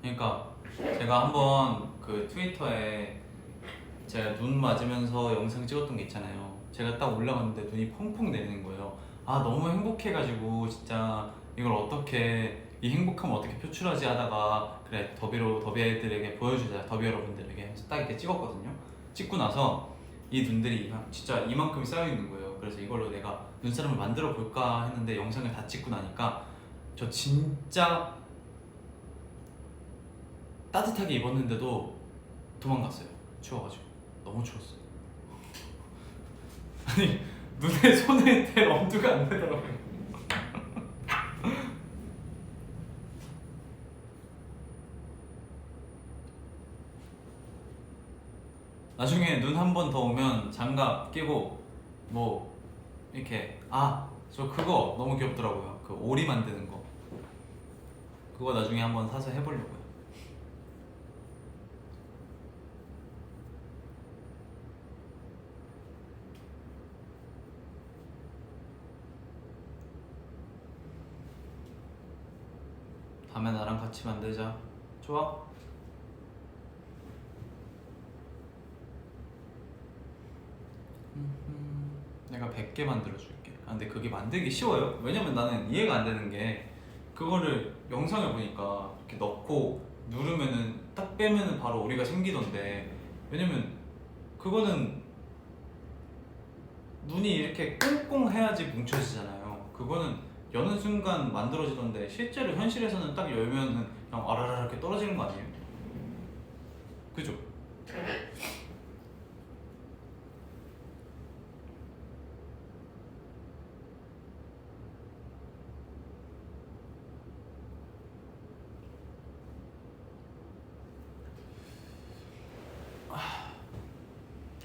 그러니까 제가 한번 그 트위터에 제가 눈 맞으면서 영상 찍었던 게 있잖아요. 제가 딱 올라갔는데 눈이 펑펑 내리는 거예요. 아 너무 행복해가지고 진짜 이걸 어떻게 이 행복함을 어떻게 표출하지 하다가 그래 더비 애들에게 보여주자, 더비 여러분들에게 해서 딱 이렇게 찍었거든요. 찍고 나서 이 눈들이 진짜 이만큼이 쌓여 있는 거예요. 그래서 이걸로 내가 눈사람을 만들어 볼까 했는데 영상을 다 찍고 나니까 저 진짜 따뜻하게 입었는데도 도망갔어요. 추워가지고 너무 추웠어요. 아니 눈에 손을 댈 엄두가 안 나더라고요. 나중에 눈 한 번 더 오면 장갑 끼고 뭐 이렇게 저 그거 너무 귀엽더라고요. 그 오리 만드는 거. 그거 나중에 한번 사서 해보려고요. 다음에 나랑 같이 만들자. 좋아? 내가 100개 만들어줄게. 근데 그게 만들기 쉬워요? 왜냐면 나는 이해가 안 되는 게 그거를 영상을 보니까 이렇게 넣고 누르면은 딱 빼면은 바로 오리가 생기던데 왜냐면 그거는 눈이 이렇게 꽁꽁 해야지 뭉쳐지잖아요. 그거는 여는 순간 만들어지던데 실제로 현실에서는 딱 열면은 그냥 아라라 이렇게 떨어지는 거 아니에요? 그죠?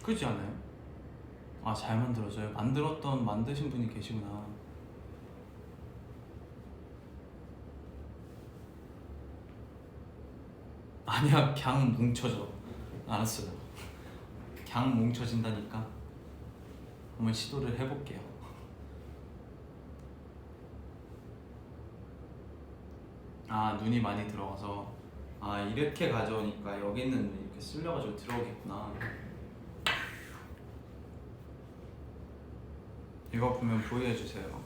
그렇지 않아요? 잘 만들어져요. 만드신 분이 계시구나. 아니야, 그냥 뭉쳐져. 알았어요. 그냥 뭉쳐진다니까. 한번 시도를 해볼게요. 눈이 많이 들어가서 이렇게 가져오니까 여기는 이렇게 쓸려가지고 들어오겠구나. 이거 보면 부위해주세요.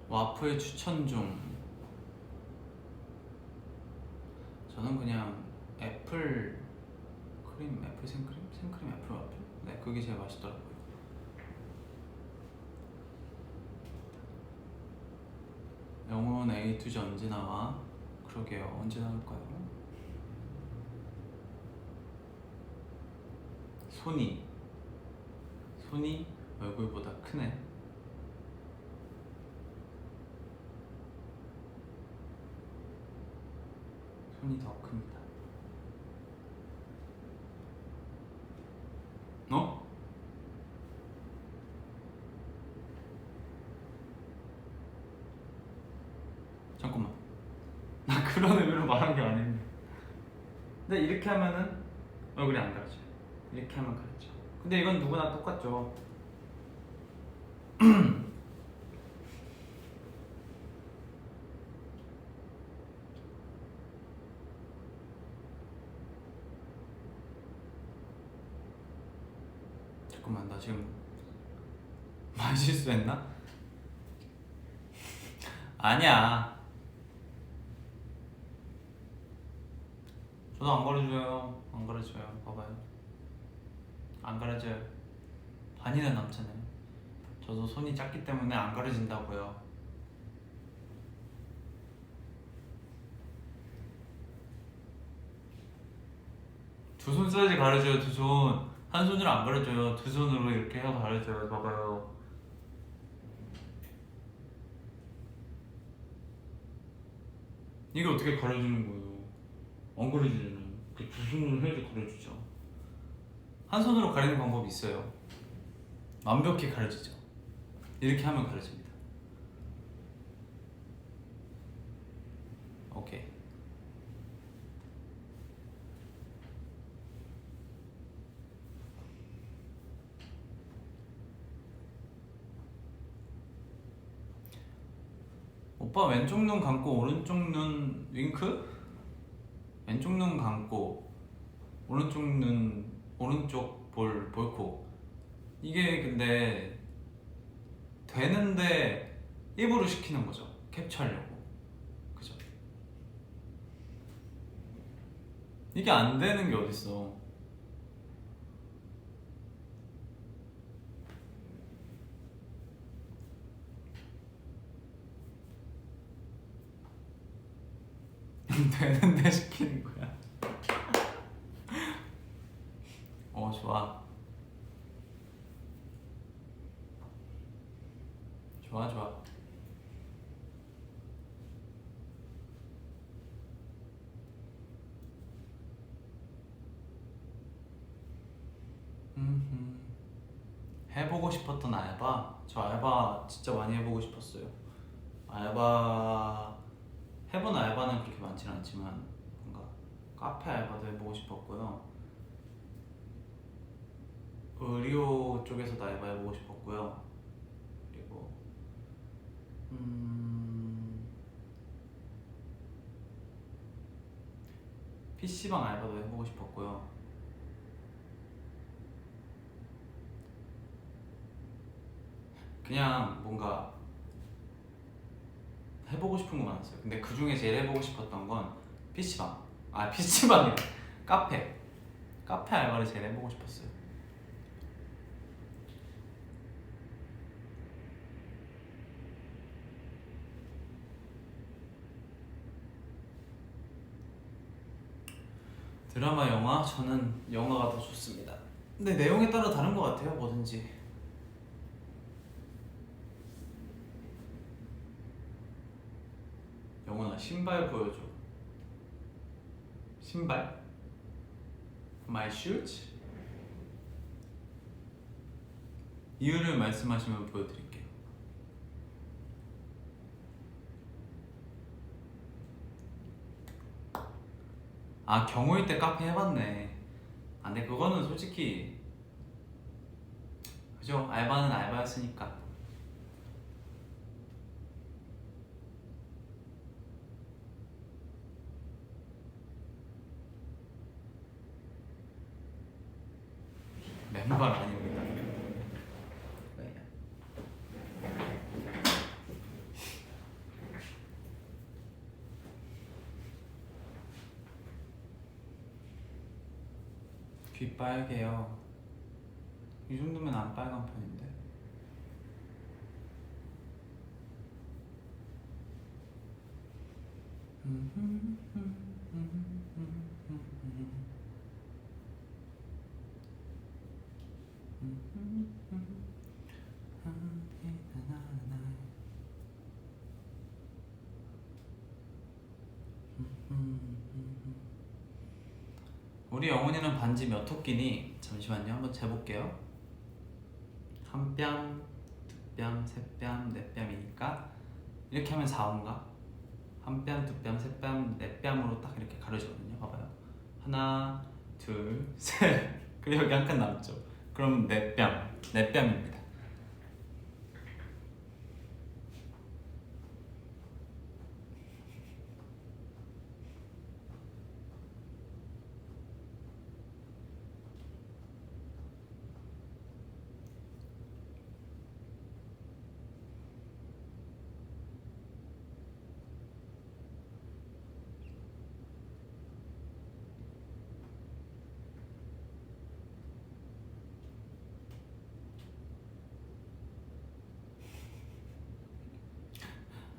와플 추천 좀. 저는 그냥 애플 크림, 애플 생크림? 생크림 애플 와플? 네, 그게 제일 맛있더라고요. 영혼 A2G 언제 나와? 그러게요. 언제 나올까요? 손이 얼굴보다 크네. 손이 더 큽니다. 잠깐만. 그런 의미로 말한 게 아닌데. 근데 이렇게 하면은 얼굴이 안 가려져요. 이렇게 하면 가려져. 근데 이건 누구나 똑같죠. 잠깐만, 나 지금 많이 실수했나? 아니야. 저도 안 가려줘요. 안 가려져요. 봐봐요. 안 가려져요. 반이나 남잖아요. 저도 손이 작기 때문에 안 가려진다고요. 두 손 써야지 가려져요. 두 손. 한 손으로 안 가려져요. 두 손으로 이렇게 해서 가려져요. 봐봐요. 이게 어떻게 가려지는 거예요? 안 가려지잖아요. 두 손으로 해야지 가려지죠. 한 손으로 가리는 방법이 있어요. 완벽히 가려지죠. 이렇게 하면 가려집니다. 오케이. 오빠 왼쪽 눈 감고 오른쪽 눈 윙크? 왼쪽 눈 감고 오른쪽 눈 오른쪽 볼코. 이게 근데 되는데 일부러 시키는 거죠. 캡처하려고. 그죠? 이게 안 되는 게 어딨어. 되는데 시키는 거야. 좋아. 좋아. 해보고 싶었던 알바? 저 알바 진짜 많이 해보고 싶었어요. 알바 해본 알바는 그렇게 많진 않지만 뭔가 카페 알바도 해보고 싶었고요. 의료 쪽에서도 알바 해보고 싶었고요. 그리고 PC방 알바도 해보고 싶었고요. 그냥 뭔가 해보고 싶은 거 많았어요. 근데 그 중에 제일 해보고 싶었던 건 PC방이래. 카페 알바를 제일 해보고 싶었어요. 드라마, 영화? 저는 영화가 더 좋습니다. 근데 내용에 따라 다른 것 같아요, 뭐든지. 영원아, 신발 보여줘. 신발? My shoes? 이유를 말씀하시면 보여드릴게요. 경호일 때 카페 해봤네. 근데 그거는 솔직히 그죠? 알바는 알바였으니까. 맨발 아닙니다. 귀 빨개요. 이 정도면 안 빨간 편인데. 우리 영훈이는 반지 몇 토끼니? 잠시만요, 한번 재볼게요. 한 뺨, 두 뺨, 세 뺨, 네 뺨이니까 이렇게 하면 4호인가? 한 뺨, 두 뺨, 세 뺨, 네 뺨으로 딱 이렇게 가르시거든요. 봐봐요. 하나, 둘, 셋. 그리고 여기 한 칸 남죠. 그럼 네 뺨, 네 뺨입니다.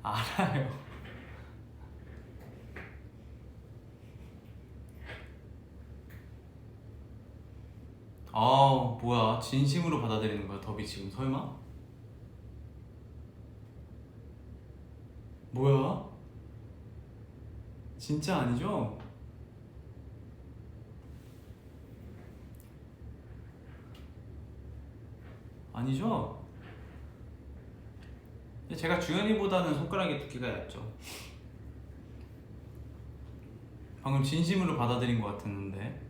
알아요. 아 뭐야, 진심으로 받아들이는 거야 더비 지금 설마? 뭐야? 진짜 아니죠? 아니죠? 제가 주현이보다는 손가락의 두께가 얇죠. 방금 진심으로 받아들인 것 같았는데.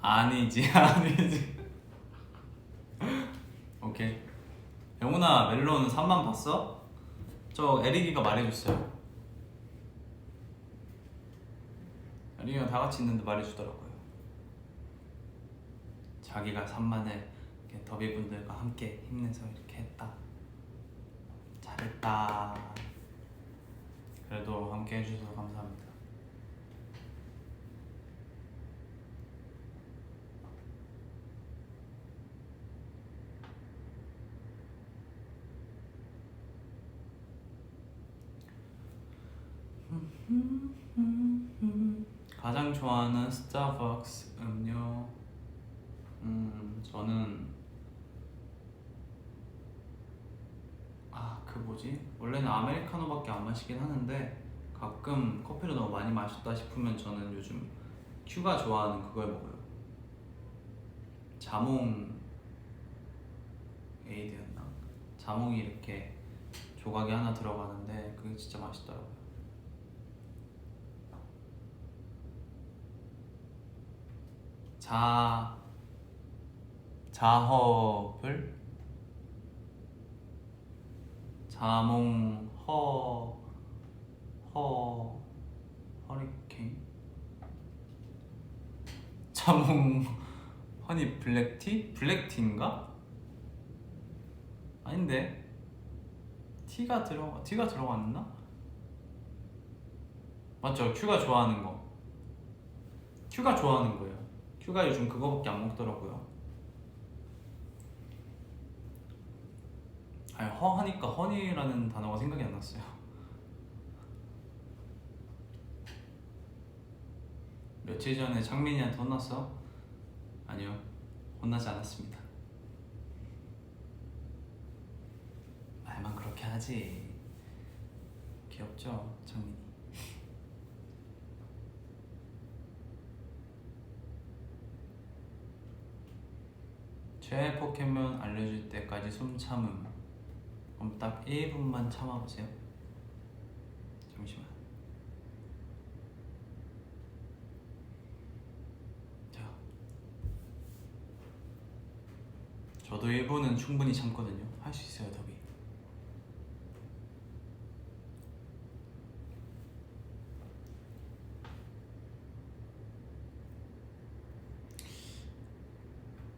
아니지 아니지. 오케이. 영훈아, 멜론 3만 봤어? 저 에릭이가 말해줬어요. 에릭이랑 다 같이 있는데 말해주더라고요. 자기가 3만을 더비분들과 함께 힘내서 이렇게 했다, 잘했다. 그래도 함께 해주셔서 감사합니다. 가장 좋아하는 스타벅스 음료? 저는 그 뭐지? 원래는 아메리카노밖에 안 마시긴 하는데 가끔 커피를 너무 많이 마셨다 싶으면 저는 요즘 큐가 좋아하는 그걸 먹어요. 자몽 에이드였나? 자몽이 이렇게 조각이 하나 들어가는데 그게 진짜 맛있더라고요. 자허블? 자몽 허리케인? 자몽 허니 블랙티? 블랙티인가? 아닌데 티가 들어갔나? 맞죠? 큐가 좋아하는 거. 큐가 좋아하는 거예요. 큐가 요즘 그거밖에 안 먹더라고요. 아니, 허 하니까 허니라는 단어가 생각이 안 났어요. 며칠 전에 창민이한테 혼났어? 아니요, 혼나지 않았습니다. 말만 그렇게 하지. 귀엽죠, 창민이? 최애 포켓몬 알려줄 때까지 숨 참음. 그럼 딱 1분만 참아보세요. 잠시만. 자, 저도 1분은 충분히 참거든요. 할 수 있어요, 더비.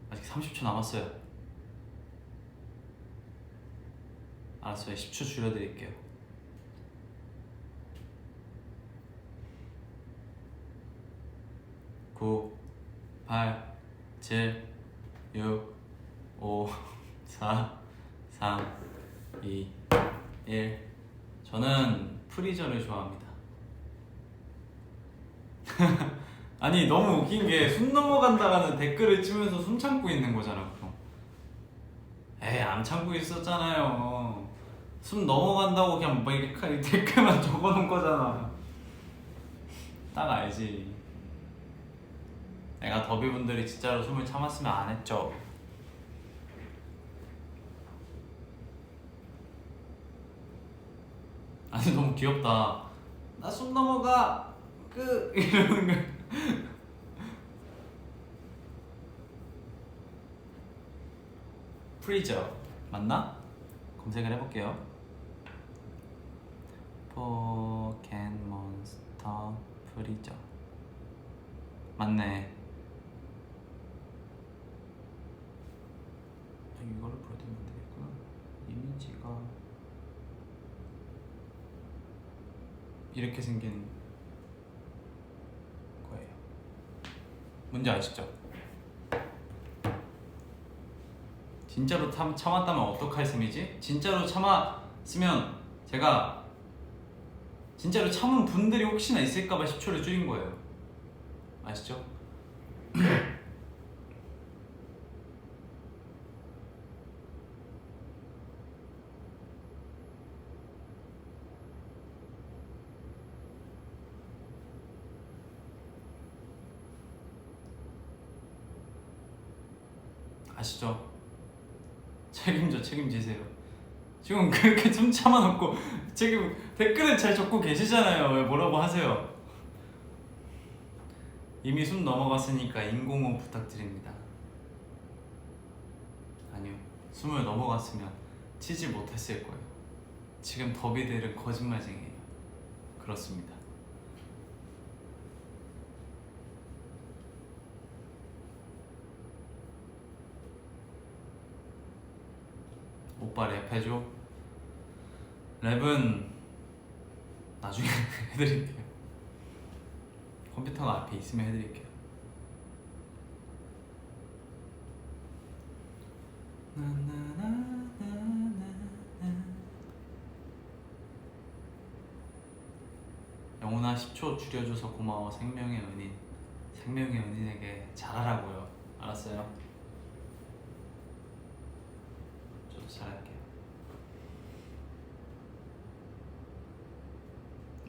아직 30초 남았어요. 알았어요, 10초 줄여드릴게요. 9, 8, 7, 6, 5, 4, 3, 2, 1. 저는 프리저를 좋아합니다. 아니, 너무 웃긴 게 숨 넘어간다라는 댓글을 치면서 숨 참고 있는 거잖아, 그럼. 에이, 안 참고 있었잖아요. 숨 넘어간다고 그냥 막 이렇게 댓글만 적어놓은 거잖아. 딱 알지. 내가 더비분들이 진짜로 숨을 참았으면 안 했죠. 아니 너무 귀엽다. 나 숨 넘어가 이러는 거. 프리저 맞나? 검색을 해볼게요. 포켓몬스터 프리저 맞네. 이거를 보여드리면 되겠구나. 이미지가 이렇게 생긴 거예요. 뭔지 아시죠? 진짜로 참았다면 어떡할 셈이지? 진짜로 참았으면 제가 진짜로 참은 분들이 혹시나 있을까봐 10초를 줄인 거예요. 아시죠? 아시죠? 책임지세요. 지금 그렇게 숨 참아놓고 지금 댓글을 잘 적고 계시잖아요. 왜 뭐라고 하세요? 이미 숨 넘어갔으니까 인공호흡 부탁드립니다. 아니요, 숨을 넘어갔으면 치지 못했을 거예요. 지금 더비들은 거짓말쟁이에요. 그렇습니다. 오빠 랩해줘. 랩은 나중에 해드릴게요. 컴퓨터가 앞에 있으면 해드릴게요. 영훈아 10초 줄여줘서 고마워. 생명의 은인. 생명의 은인에게 잘하라고요. 알았어요? 저도 잘할게요.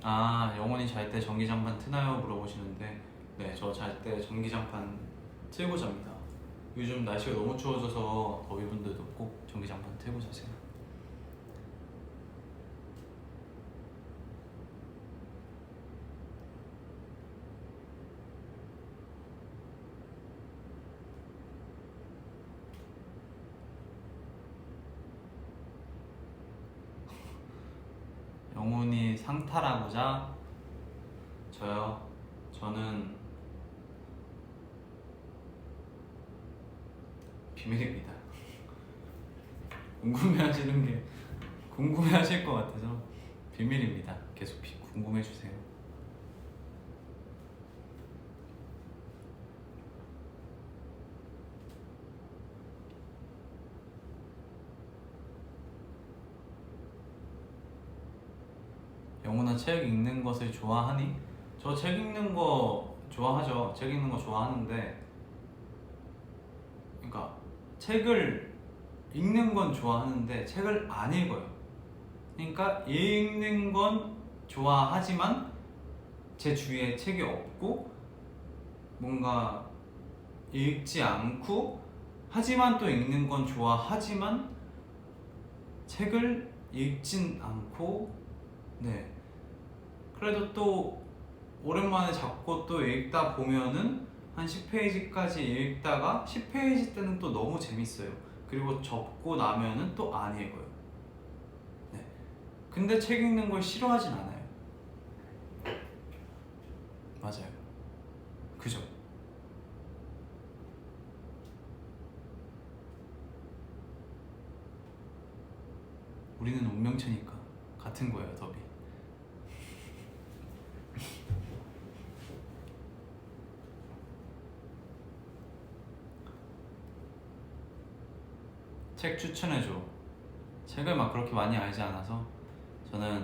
아, 영훈이 잘 때 전기장판 트나요? 물어보시는데 네, 저 잘 때 전기장판 틀고 잡니다. 요즘 날씨가 너무 추워져서 더위분들도 꼭 전기장판 틀고 자세요. 영훈이 상탈하고자 저요? 저는 비밀입니다. 궁금해하실 것 같아서 비밀입니다. 계속 궁금해주세요. 영훈아 책 읽는 것을 좋아하니? 저 책 읽는 거 좋아하죠. 책 읽는 거 좋아하는데 그러니까 책을 읽는 건 좋아하는데 책을 안 읽어요. 그러니까 읽는 건 좋아하지만 제 주위에 책이 없고 뭔가 읽지 않고 하지만 또 읽는 건 좋아하지만 책을 읽진 않고 네 그래도 또 오랜만에 잡고 또 읽다 보면은 한 10페이지까지 읽다가 10페이지 때는 또 너무 재밌어요. 그리고 접고 나면은 또 안 읽어요. 네. 근데 책 읽는 걸 싫어하진 않아요. 맞아요. 그죠? 우리는 운명체니까 같은 거예요, 더비. 책 추천해줘. 책을 막 그렇게 많이 알지 않아서 저는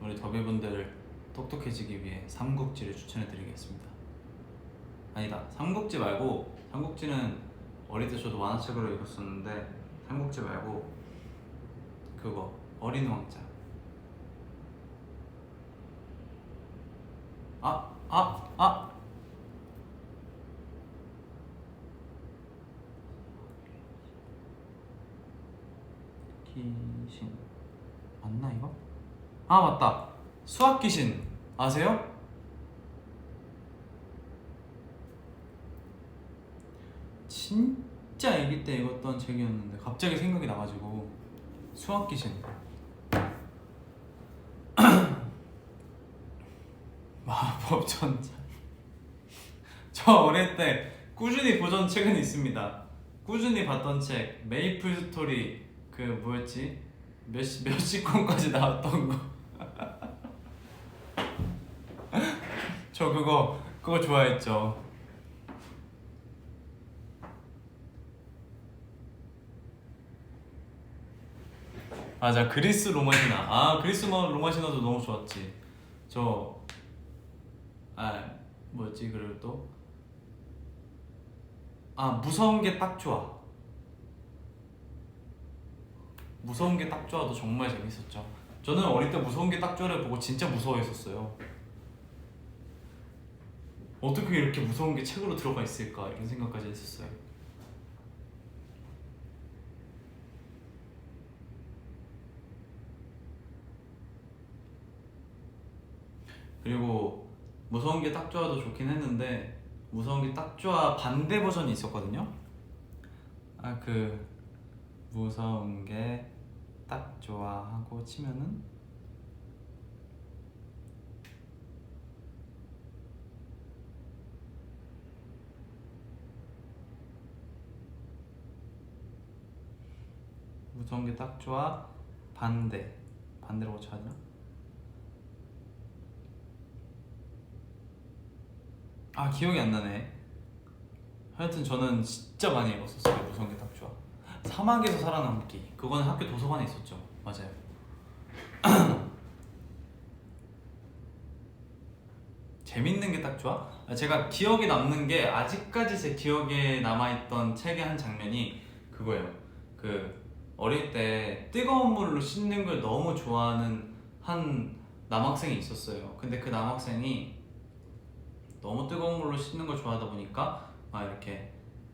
우리 더비분들을 똑똑해지기 위해 삼국지를 추천해드리겠습니다. 아니다, 삼국지 말고 삼국지는 어릴 때 저도 만화책으로 읽었었는데 삼국지 말고 그거 어린 왕자. 귀신 맞나 이거? 아 맞다, 수학 귀신 아세요? 진짜 아기 때 읽었던 책이었는데 갑자기 생각이 나가지고. 수학 귀신. 마법천자. 저 어릴 때 꾸준히 보던 책은 있습니다. 꾸준히 봤던 책 메이플 스토리, 그 뭐였지? 몇 시권까지 나왔던 거. 저 그거 좋아했죠. 맞아, 그리스 로마시나. 아, 그리스 로마시나도 너무 좋았지. 뭐였지? 그리고 또 무서운 게 딱 좋아. 무서운 게 딱 좋아도 정말 재밌었죠. 저는 어릴 때 무서운 게 딱 좋아를 보고 진짜 무서워했었어요. 어떻게 이렇게 무서운 게 책으로 들어가 있을까 이런 생각까지 했었어요. 그리고 무서운 게 딱 좋아도 좋긴 했는데, 무서운 게 딱 좋아 반대 버전이 있었거든요. 무서운 게 딱 좋아 하고 치면은 무서운 게 딱 좋아 반대로 쳐야 되나? 기억이 안 나네. 하여튼 저는 진짜 많이 읽었었어요. 무서운 게 딱 좋아. 사막에서 살아남기, 그거는 학교 도서관에 있었죠. 맞아요. 재밌는 게 딱 좋아? 제가 기억에 남는 게, 아직까지 제 기억에 남아있던 책의 한 장면이 그거예요. 어릴 때 뜨거운 물로 씻는 걸 너무 좋아하는 한 남학생이 있었어요. 근데 그 남학생이 너무 뜨거운 물로 씻는 걸 좋아하다 보니까 막 이렇게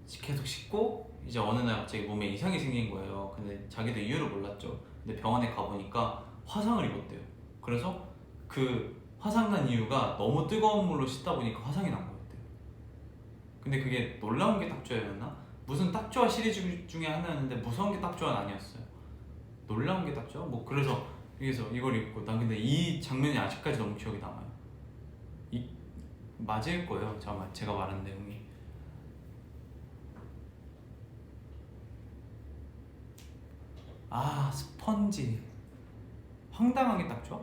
계속 씻고, 이제 어느 날 갑자기 몸에 이상이 생긴 거예요. 근데 자기도 이유를 몰랐죠. 근데 병원에 가보니까 화상을 입었대요. 그래서 그 화상난 이유가 너무 뜨거운 물로 씻다 보니까 화상이 난 거였대요. 근데 그게 놀라운 게 딱 좋아였나? 무슨 딱 좋아 시리즈 중에 하나였는데 무서운 게 딱 좋아는 아니었어요. 놀라운 게 딱 좋아? 그래서 이걸 읽고, 난 근데 이 장면이 아직까지 너무 기억에 남아요. 맞을 거예요, 제가 말한 내용이. 스펀지. 황당하게 딱 좋아?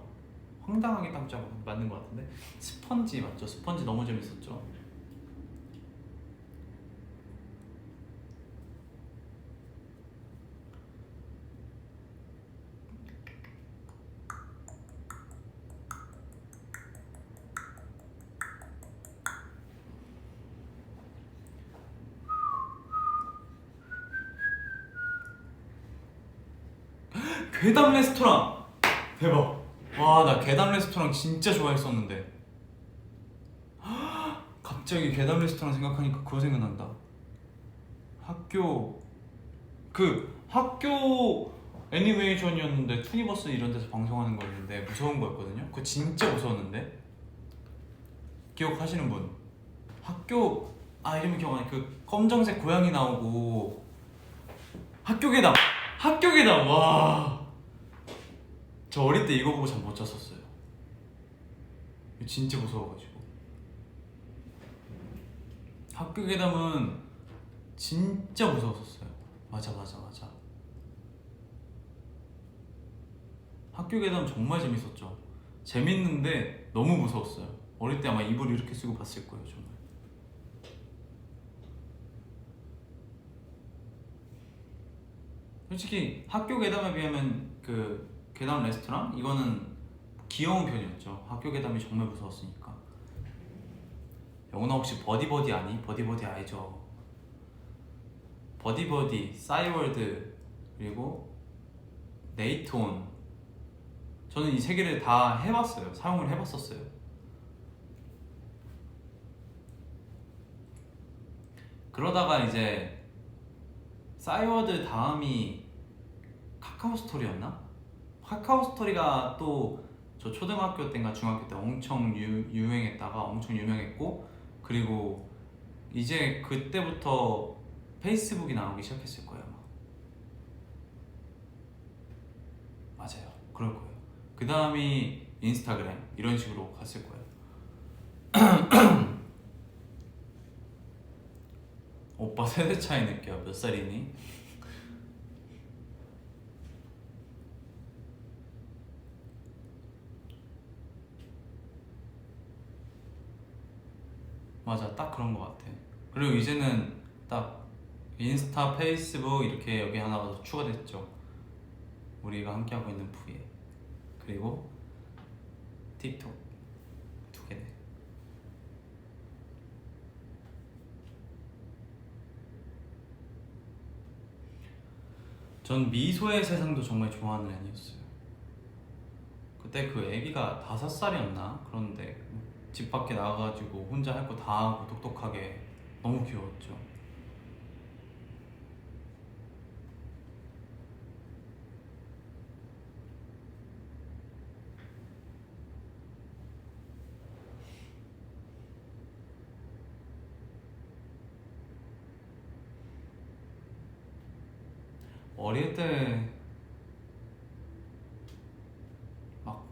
황당하게 딱 좋아 맞는 것 같은데? 스펀지 맞죠? 스펀지 너무 재밌었죠. 괴담 레스토랑 대박. 와, 나 괴담 레스토랑 진짜 좋아했었는데. 갑자기 괴담 레스토랑 생각하니까 그거 생각난다. 학교 애니메이션이었는데 투니버스 이런 데서 방송하는 거였는데 무서운 거였거든요. 그거 진짜 무서웠는데. 기억하시는 분? 이름이 기억 안 나. 검정색 고양이 나오고. 학교 괴담. 와, 저 어릴 때 이거 보고 잠 못 잤었어요. 진짜 무서워가지고. 학교 괴담은 진짜 무서웠었어요. 맞아. 학교 괴담 정말 재밌었죠. 재밌는데 너무 무서웠어요. 어릴 때 아마 이불 이렇게 쓰고 봤을 거예요, 정말. 솔직히 학교 괴담에 비하면 괴담 레스토랑? 이거는 귀여운 편이었죠. 학교 괴담이 정말 무서웠으니까. 영훈아, 혹시 버디버디 아니? 버디버디 알죠? 버디버디, 싸이월드, 그리고 네이트온. 저는 이 세 개를 다 해봤어요. 사용을 해봤었어요. 그러다가 이제 싸이월드 다음이 카카오 스토리였나? 카카오 스토리가 또 저 초등학교 때인가 중학교 때 엄청 유행했다가 엄청 유명했고, 그리고 이제 그때부터 페이스북이 나오기 시작했을 거예요 아마. 맞아요, 그럴 거예요. 그 다음이 인스타그램 이런 식으로 갔을 거예요. 오빠 세대 차이 느껴. 몇 살이니? 맞아, 딱 그런 거 같아. 그리고 이제는 딱 인스타, 페이스북 이렇게 여기 하나가 더 추가됐죠. 우리가 함께하고 있는 부에. 그리고 틱톡 두 개네. 전 미소의 세상도 정말 좋아하는 애니였어요. 그때 그 애기가 5살이었나? 그런데 집 밖에 나가가지고 혼자 할 거 다 하고 똑똑하게 너무 귀여웠죠. 어릴 때 막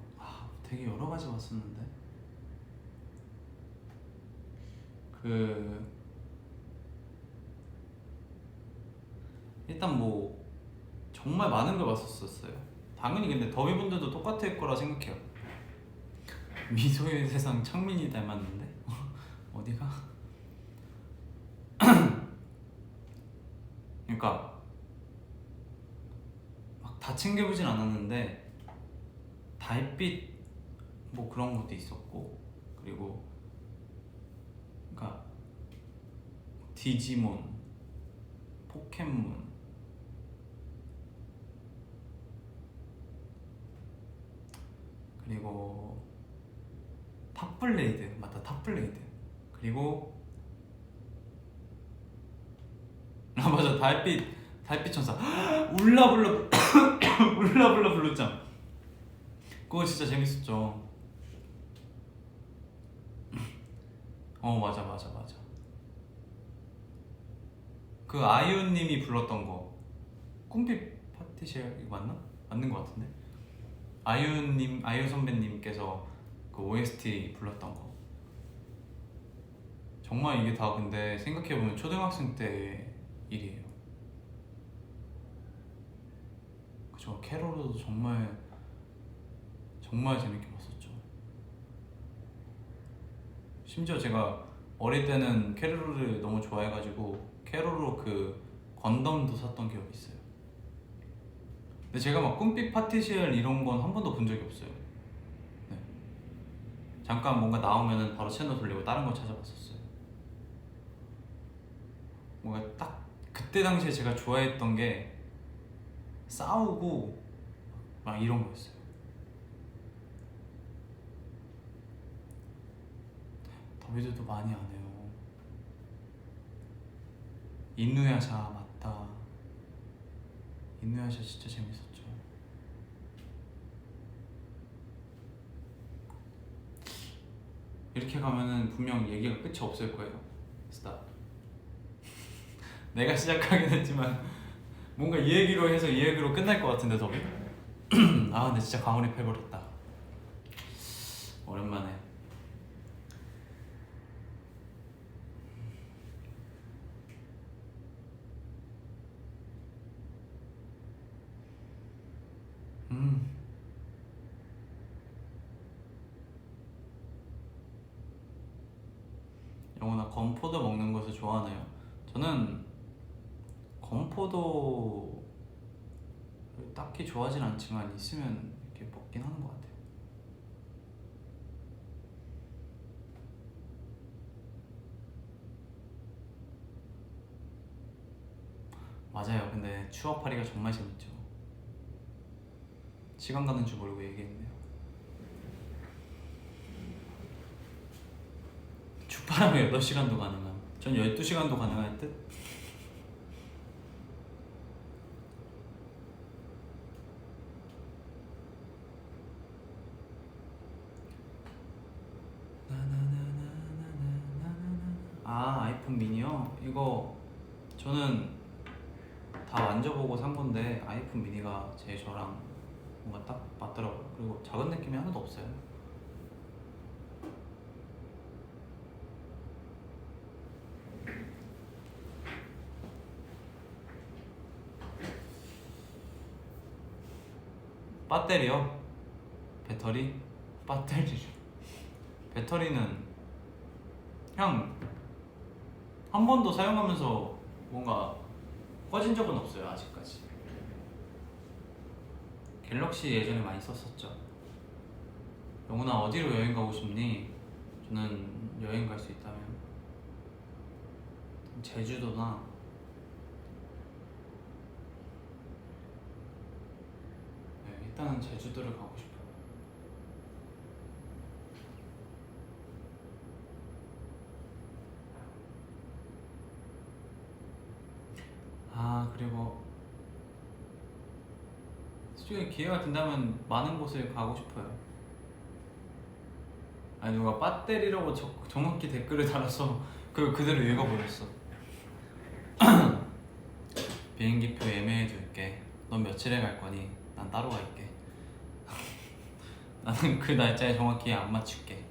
되게 여러 가지 봤었는데, 그 일단 뭐 정말 많은 걸 봤었어요. 당연히 근데 더비분들도 똑같을 거라 생각해요. 미소의 세상 창민이 닮았는데 어디가? 그러니까 막 다 챙겨보진 않았는데 달빛 뭐 그런 것도 있었고, 그리고 그러니까 디지몬, 포켓몬, 그리고 탑블레이드, 맞다, 탑블레이드. 그리고 맞아, 달빛 천사 울라블라 울라블라 블루짱, 그거 진짜 재밌었죠. 맞아. 그 아이유님이 불렀던 거, 꿈빛 파티시에 이거 맞나? 맞는 거 같은데. 아이유 선배님께서 그 OST 불렀던 거. 정말 이게 다 근데 생각해보면 초등학생 때 일이에요. 그죠? 캐롤도 정말 재밌게 봤었죠. 심지어 제가 어릴 때는 캐롤을 너무 좋아해가지고 캐롤로 그 건담도 샀던 기억이 있어요. 근데 제가 막 꿈빛 파티시엘 이런 건 한 번도 본 적이 없어요. 네. 잠깐 뭔가 나오면은 바로 채널 돌리고 다른 거 찾아봤었어요. 뭔가 딱 그때 당시에 제가 좋아했던 게 싸우고 막 이런 거였어요. 더비들도 많이 안 해요. 이누야샤, 맞다. 이누야샤 진짜 재밌었죠. 이렇게 가면은 분명 얘기가 끝이 없을 거예요. 스탑. 내가 시작하긴 했지만 뭔가 이 얘기로 해서 이 얘기로 끝날 것 같은데 더비. 근데 진짜 과몰입해버렸다. 오랜만에. 영훈아, 건포도 먹는 것을 좋아하나요? 저는 건포도 딱히 좋아하진 않지만 있으면 이렇게 먹긴 하는 것 같아요. 맞아요. 근데 추억팔이가 정말 재밌죠. 시간 가는 줄 모르고 얘기했네요. 축바람이 8시간도 가능함. 전 12시간도 가능할 듯? 아, 아이폰 미니요? 이거 저는 다 만져보고 산 건데 아이폰 미니가 제일 저랑 뭔가 딱 맞더라고요. 그리고 작은 느낌이 하나도 없어요. 배터리요? 배터리? 배터리는 그냥 한 번도 사용하면서 뭔가 꺼진 적은 없어요, 아직까지. 갤럭시 예전에 많이 썼었죠. 영훈아, 어디로 여행 가고 싶니? 저는 여행 갈 수 있다면 제주도나 일단은 제주도를 가고 싶어요. 아, 그리고 솔직히 기회가 된다면 많은 곳을 가고 싶어요. 아니, 누가 배터리라고 정확히 댓글을 달아서 그대로 읽어버렸어. 비행기표 예매해둘게. 넌 며칠에 갈 거니? 난 따로 갈게. 나는 그 날짜에 정확히 안 맞출게.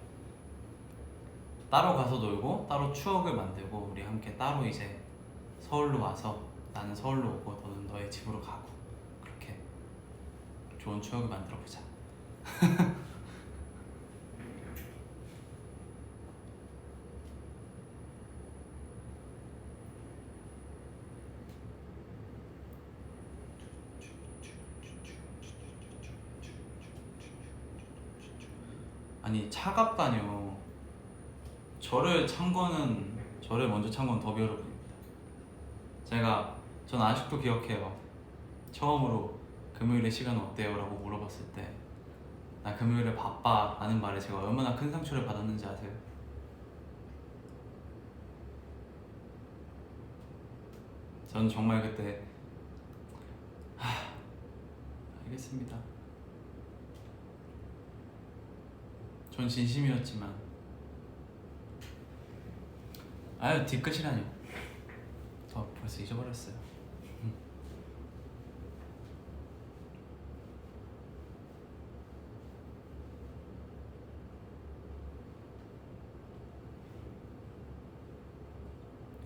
따로 가서 놀고 따로 추억을 만들고 우리 함께 따로 이제 서울로 와서 나는 서울로 오고 너는 너의 집으로 가고 그렇게 좋은 추억을 만들어보자. 아니, 차갑다뇨. 저를 먼저 찬 건 더비 여러분입니다. 전 아직도 기억해요. 처음으로 금요일에 시간 어때요? 라고 물어봤을 때 나 금요일에 바빠 라는 말에 제가 얼마나 큰 상처를 받았는지 아세요? 전 정말 그때 알겠습니다. 전 진심이었지만 아유, 뒤끝이라뇨. 저 벌써 잊어버렸어요.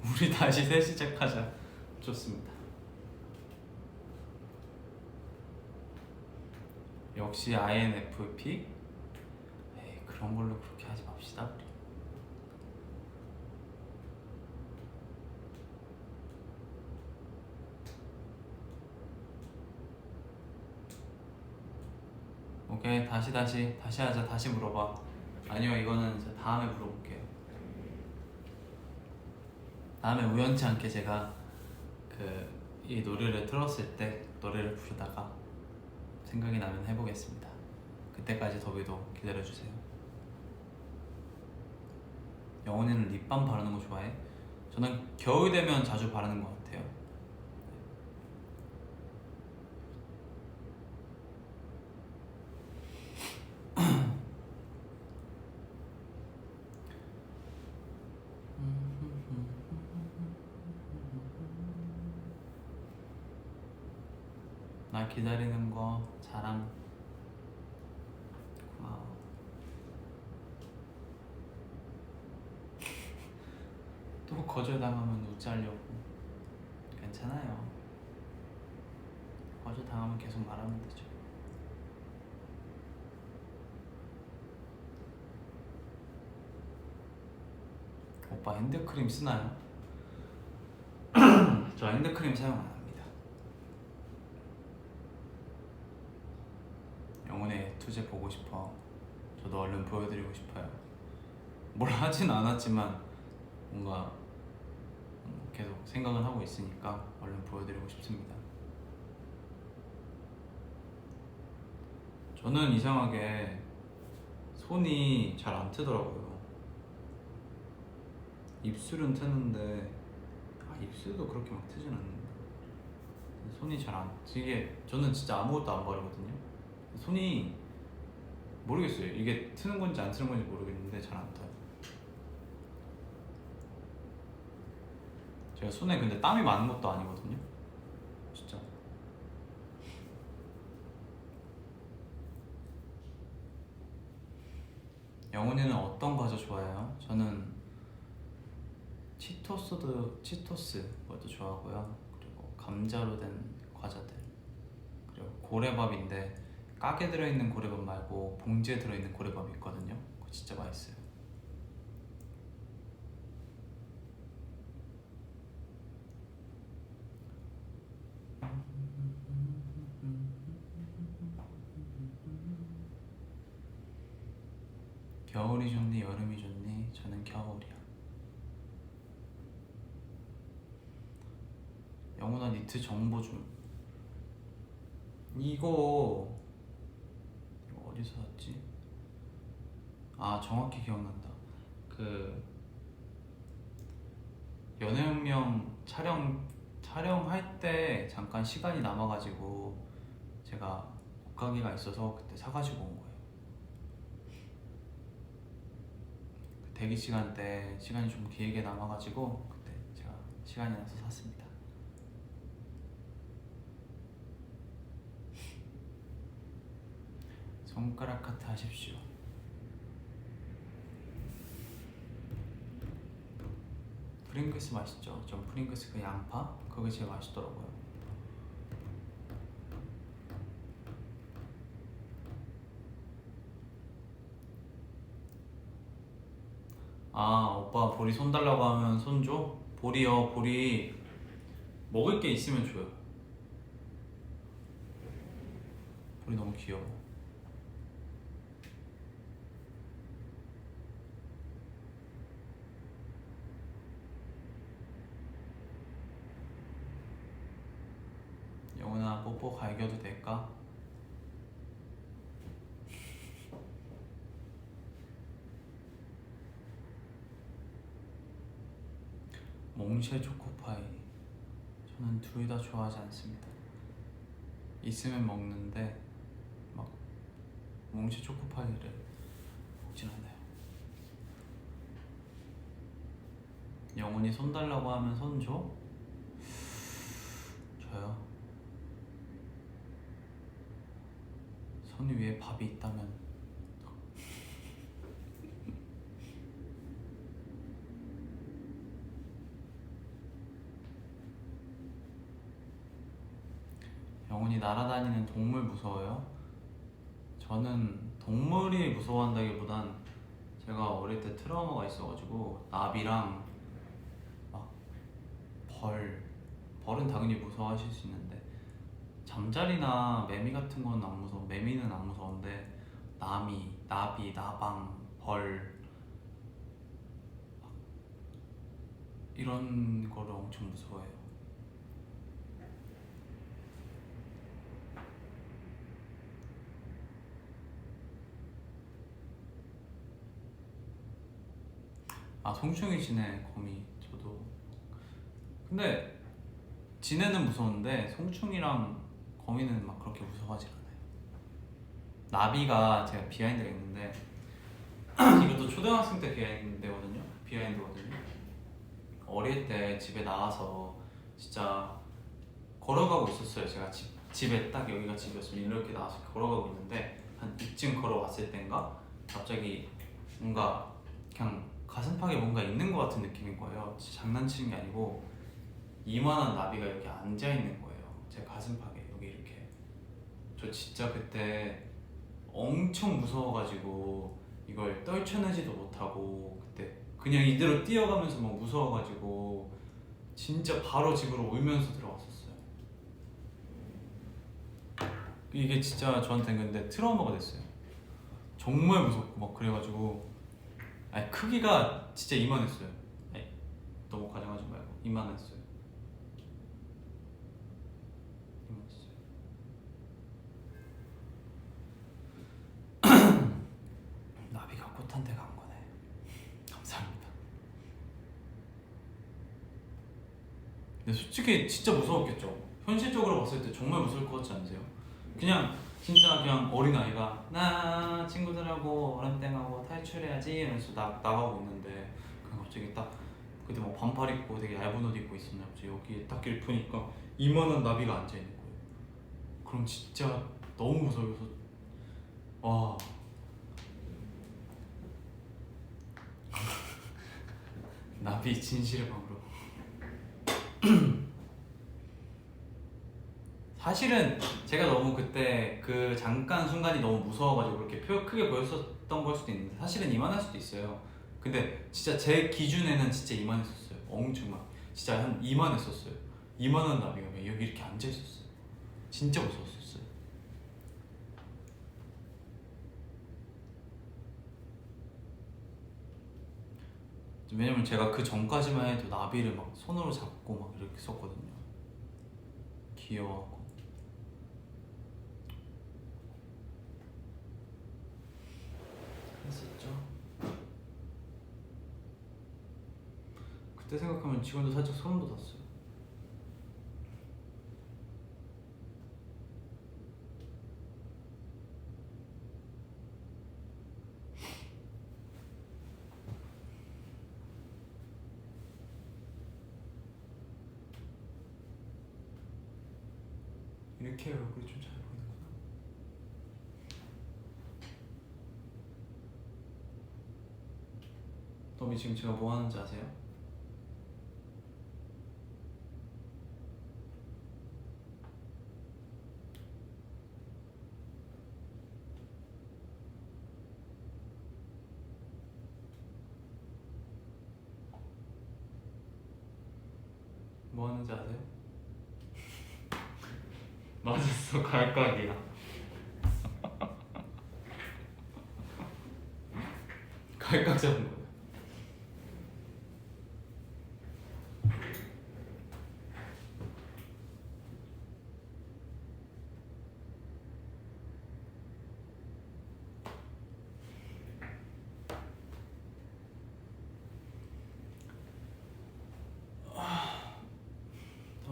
우리 다시 새 시작하자. 좋습니다. 역시 INFP? 에이, 그런 걸로 그렇게 하지 맙시다 우리. 오케이, 다시 하자. 다시 물어봐. 아니요, 이거는 이제 다음에 물어볼게요. 다음에 우연치 않게 제가 이 노래를 틀었을 때 노래를 부르다가 생각이 나면 해보겠습니다. 그때까지 더비도 기다려주세요. 영훈이는 립밤 바르는 거 좋아해? 저는 겨울 되면 자주 바르는 것 같아요. 나 기다리는 거 자랑. 고마워. 또 거절당하면 웃자려고. 괜찮아요. 거절당하면 계속 말하면 되죠. 오빠 핸드크림 쓰나요? 저 핸드크림 사용 안 합니다. 영혼의 투제 보고 싶어. 저도 얼른 보여드리고 싶어요. 뭘 하진 않았지만 뭔가 계속 생각은 하고 있으니까 얼른 보여드리고 싶습니다. 저는 이상하게 손이 잘 안 트더라고요. 입술은 트는데 입술도 그렇게 막 트진 않는데 손이 잘 안 트게. 저는 진짜 아무것도 안 바르거든요. 손이 모르겠어요. 이게 트는 건지 안 트는 건지 모르겠는데 잘 안 터요. 제가 손에 근데 땀이 많은 것도 아니거든요. 진짜. 영훈이는 어떤 과자 좋아해요? 저는 치토스 그것도 좋아하고요. 그리고 감자로 된 과자들. 그리고 고래밥인데 깍에 들어있는 고래밥 말고 봉지에 들어있는 고래밥이 있거든요. 그거 진짜 맛있어요. 겨울이 좋니 여름이 좋니? 저는 겨울이야. 영훈아 니트 정보 좀. 이거 어디서 샀지? 아 정확히 기억난다. 그 연애혁명 촬영할 때 잠깐 시간이 남아가지고 제가 옷가게가 있어서 그때 사가지고 온 거예요. 그 대기 시간 때 시간이 좀 길게 남아가지고 그때 제가 시간이 나서 샀습니다. 손가락 하트 하십시오. 프링글스 맛있죠? 전 프링글스 그 양파? 그게 제일 맛있더라고요. 아 오빠 보리 손 달라고 하면 손 줘? 보리요. 보리 먹을 게 있으면 줘요. 보리 너무 귀여워. 영훈아 뽀뽀 갈겨도 될까? 몽쉘 초코파이 저는 둘 다 좋아하지 않습니다. 있으면 먹는데 막 몽쉘 초코파이를 먹진 않아요. 영훈이 손 달라고 하면 손 줘? 저요? 손 위에 밥이 있다면 영훈이 날아다니는 동물 무서워요? 저는 동물이 무서워한다기보단 제가 어릴 때 트라우마가 있어가지고 나비랑 막 벌은 당연히 무서워하실 수 있는데 잠자리나 매미 같은 건 안 무서워. 매미는 안 무서운데 나비, 나방, 벌 이런 거를 엄청 무서워해요. 아 송충이 지네 거미. 저도 근데 지네는 무서운데 송충이랑 거미는 막 그렇게 무서워하지 않아요. 나비가 제가 비하인드가 있는데 이것도 초등학생 때 비하인드거든요. 어릴 때 집에 나와서 진짜 걸어가고 있었어요. 제가 집에 딱 여기가 집이었으면 이렇게 나와서 걸어가고 있는데 한 2층 걸어왔을 땐가 갑자기 뭔가 그냥 가슴팍에 뭔가 있는 것 같은 느낌인 거예요. 진짜 장난치는 게 아니고 이만한 나비가 이렇게 앉아 있는 거예요. 제 가슴팍에 여기 이렇게. 저 진짜 그때 엄청 무서워가지고 이걸 떨쳐내지도 못하고 그때 그냥 이대로 뛰어가면서 막 무서워가지고 진짜 바로 집으로 울면서 들어왔었어요. 이게 진짜 저한테는 근데 트라우마가 됐어요. 정말 무섭고 막 그래가지고 아니 크기가 진짜 이만했어요. 아니, 너무 과장하지 말고 이만했어요. 나비가 꽃한테 간 거네. 감사합니다. 근데 솔직히 진짜 무서웠겠죠. 현실적으로 봤을 때 정말 무서울 것 같지 않으세요? 그냥 진짜 그냥 어린아이가 나 친구들하고 얼음땡하고 탈출해야지 이러면서 나가고 있는데 그냥 갑자기 딱 그 그때 막 반팔 입고 되게 얇은 옷 입고 있었나 보지. 여기에 딱 이렇게 보니까 이만한 나비가 앉아 있는 거예요. 그럼 진짜 너무 무서워서 와. 나비 진실의 방으로. 사실은 제가 너무 그때 그 잠깐 순간이 너무 무서워가지고 그렇게 크게 보였었던 걸 수도 있는데 사실은 이만할 수도 있어요. 근데 진짜 제 기준에는 진짜 이만했었어요. 엄청 막 진짜 한 이만했었어요. 이만한 나비가 여기 이렇게 앉아 있었어요. 진짜 무서웠었어요. 왜냐면 제가 그 전까지만 해도 나비를 막 손으로 잡고 막 이렇게 썼거든요. 귀여워하고. 했었죠. 그때 생각하면 지금도 살짝 소름 돋았어요. 이렇게 얼굴이 좀 잘 보이는구나. 너미 지금 제가 뭐 하는지 아세요? 뭐 하는지 아세요? 맞았어, 갈각이야. 갈각 잡은 거야.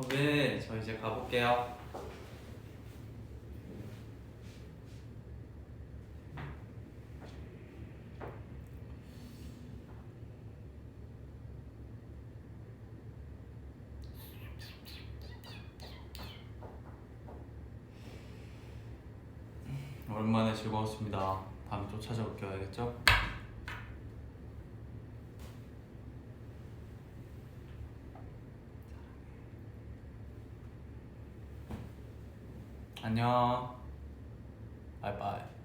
네, 저 이제 가볼게요. 오랜만에 즐거웠습니다. 다음에 또 찾아올게요. 알겠죠? 안녕. 바이바이.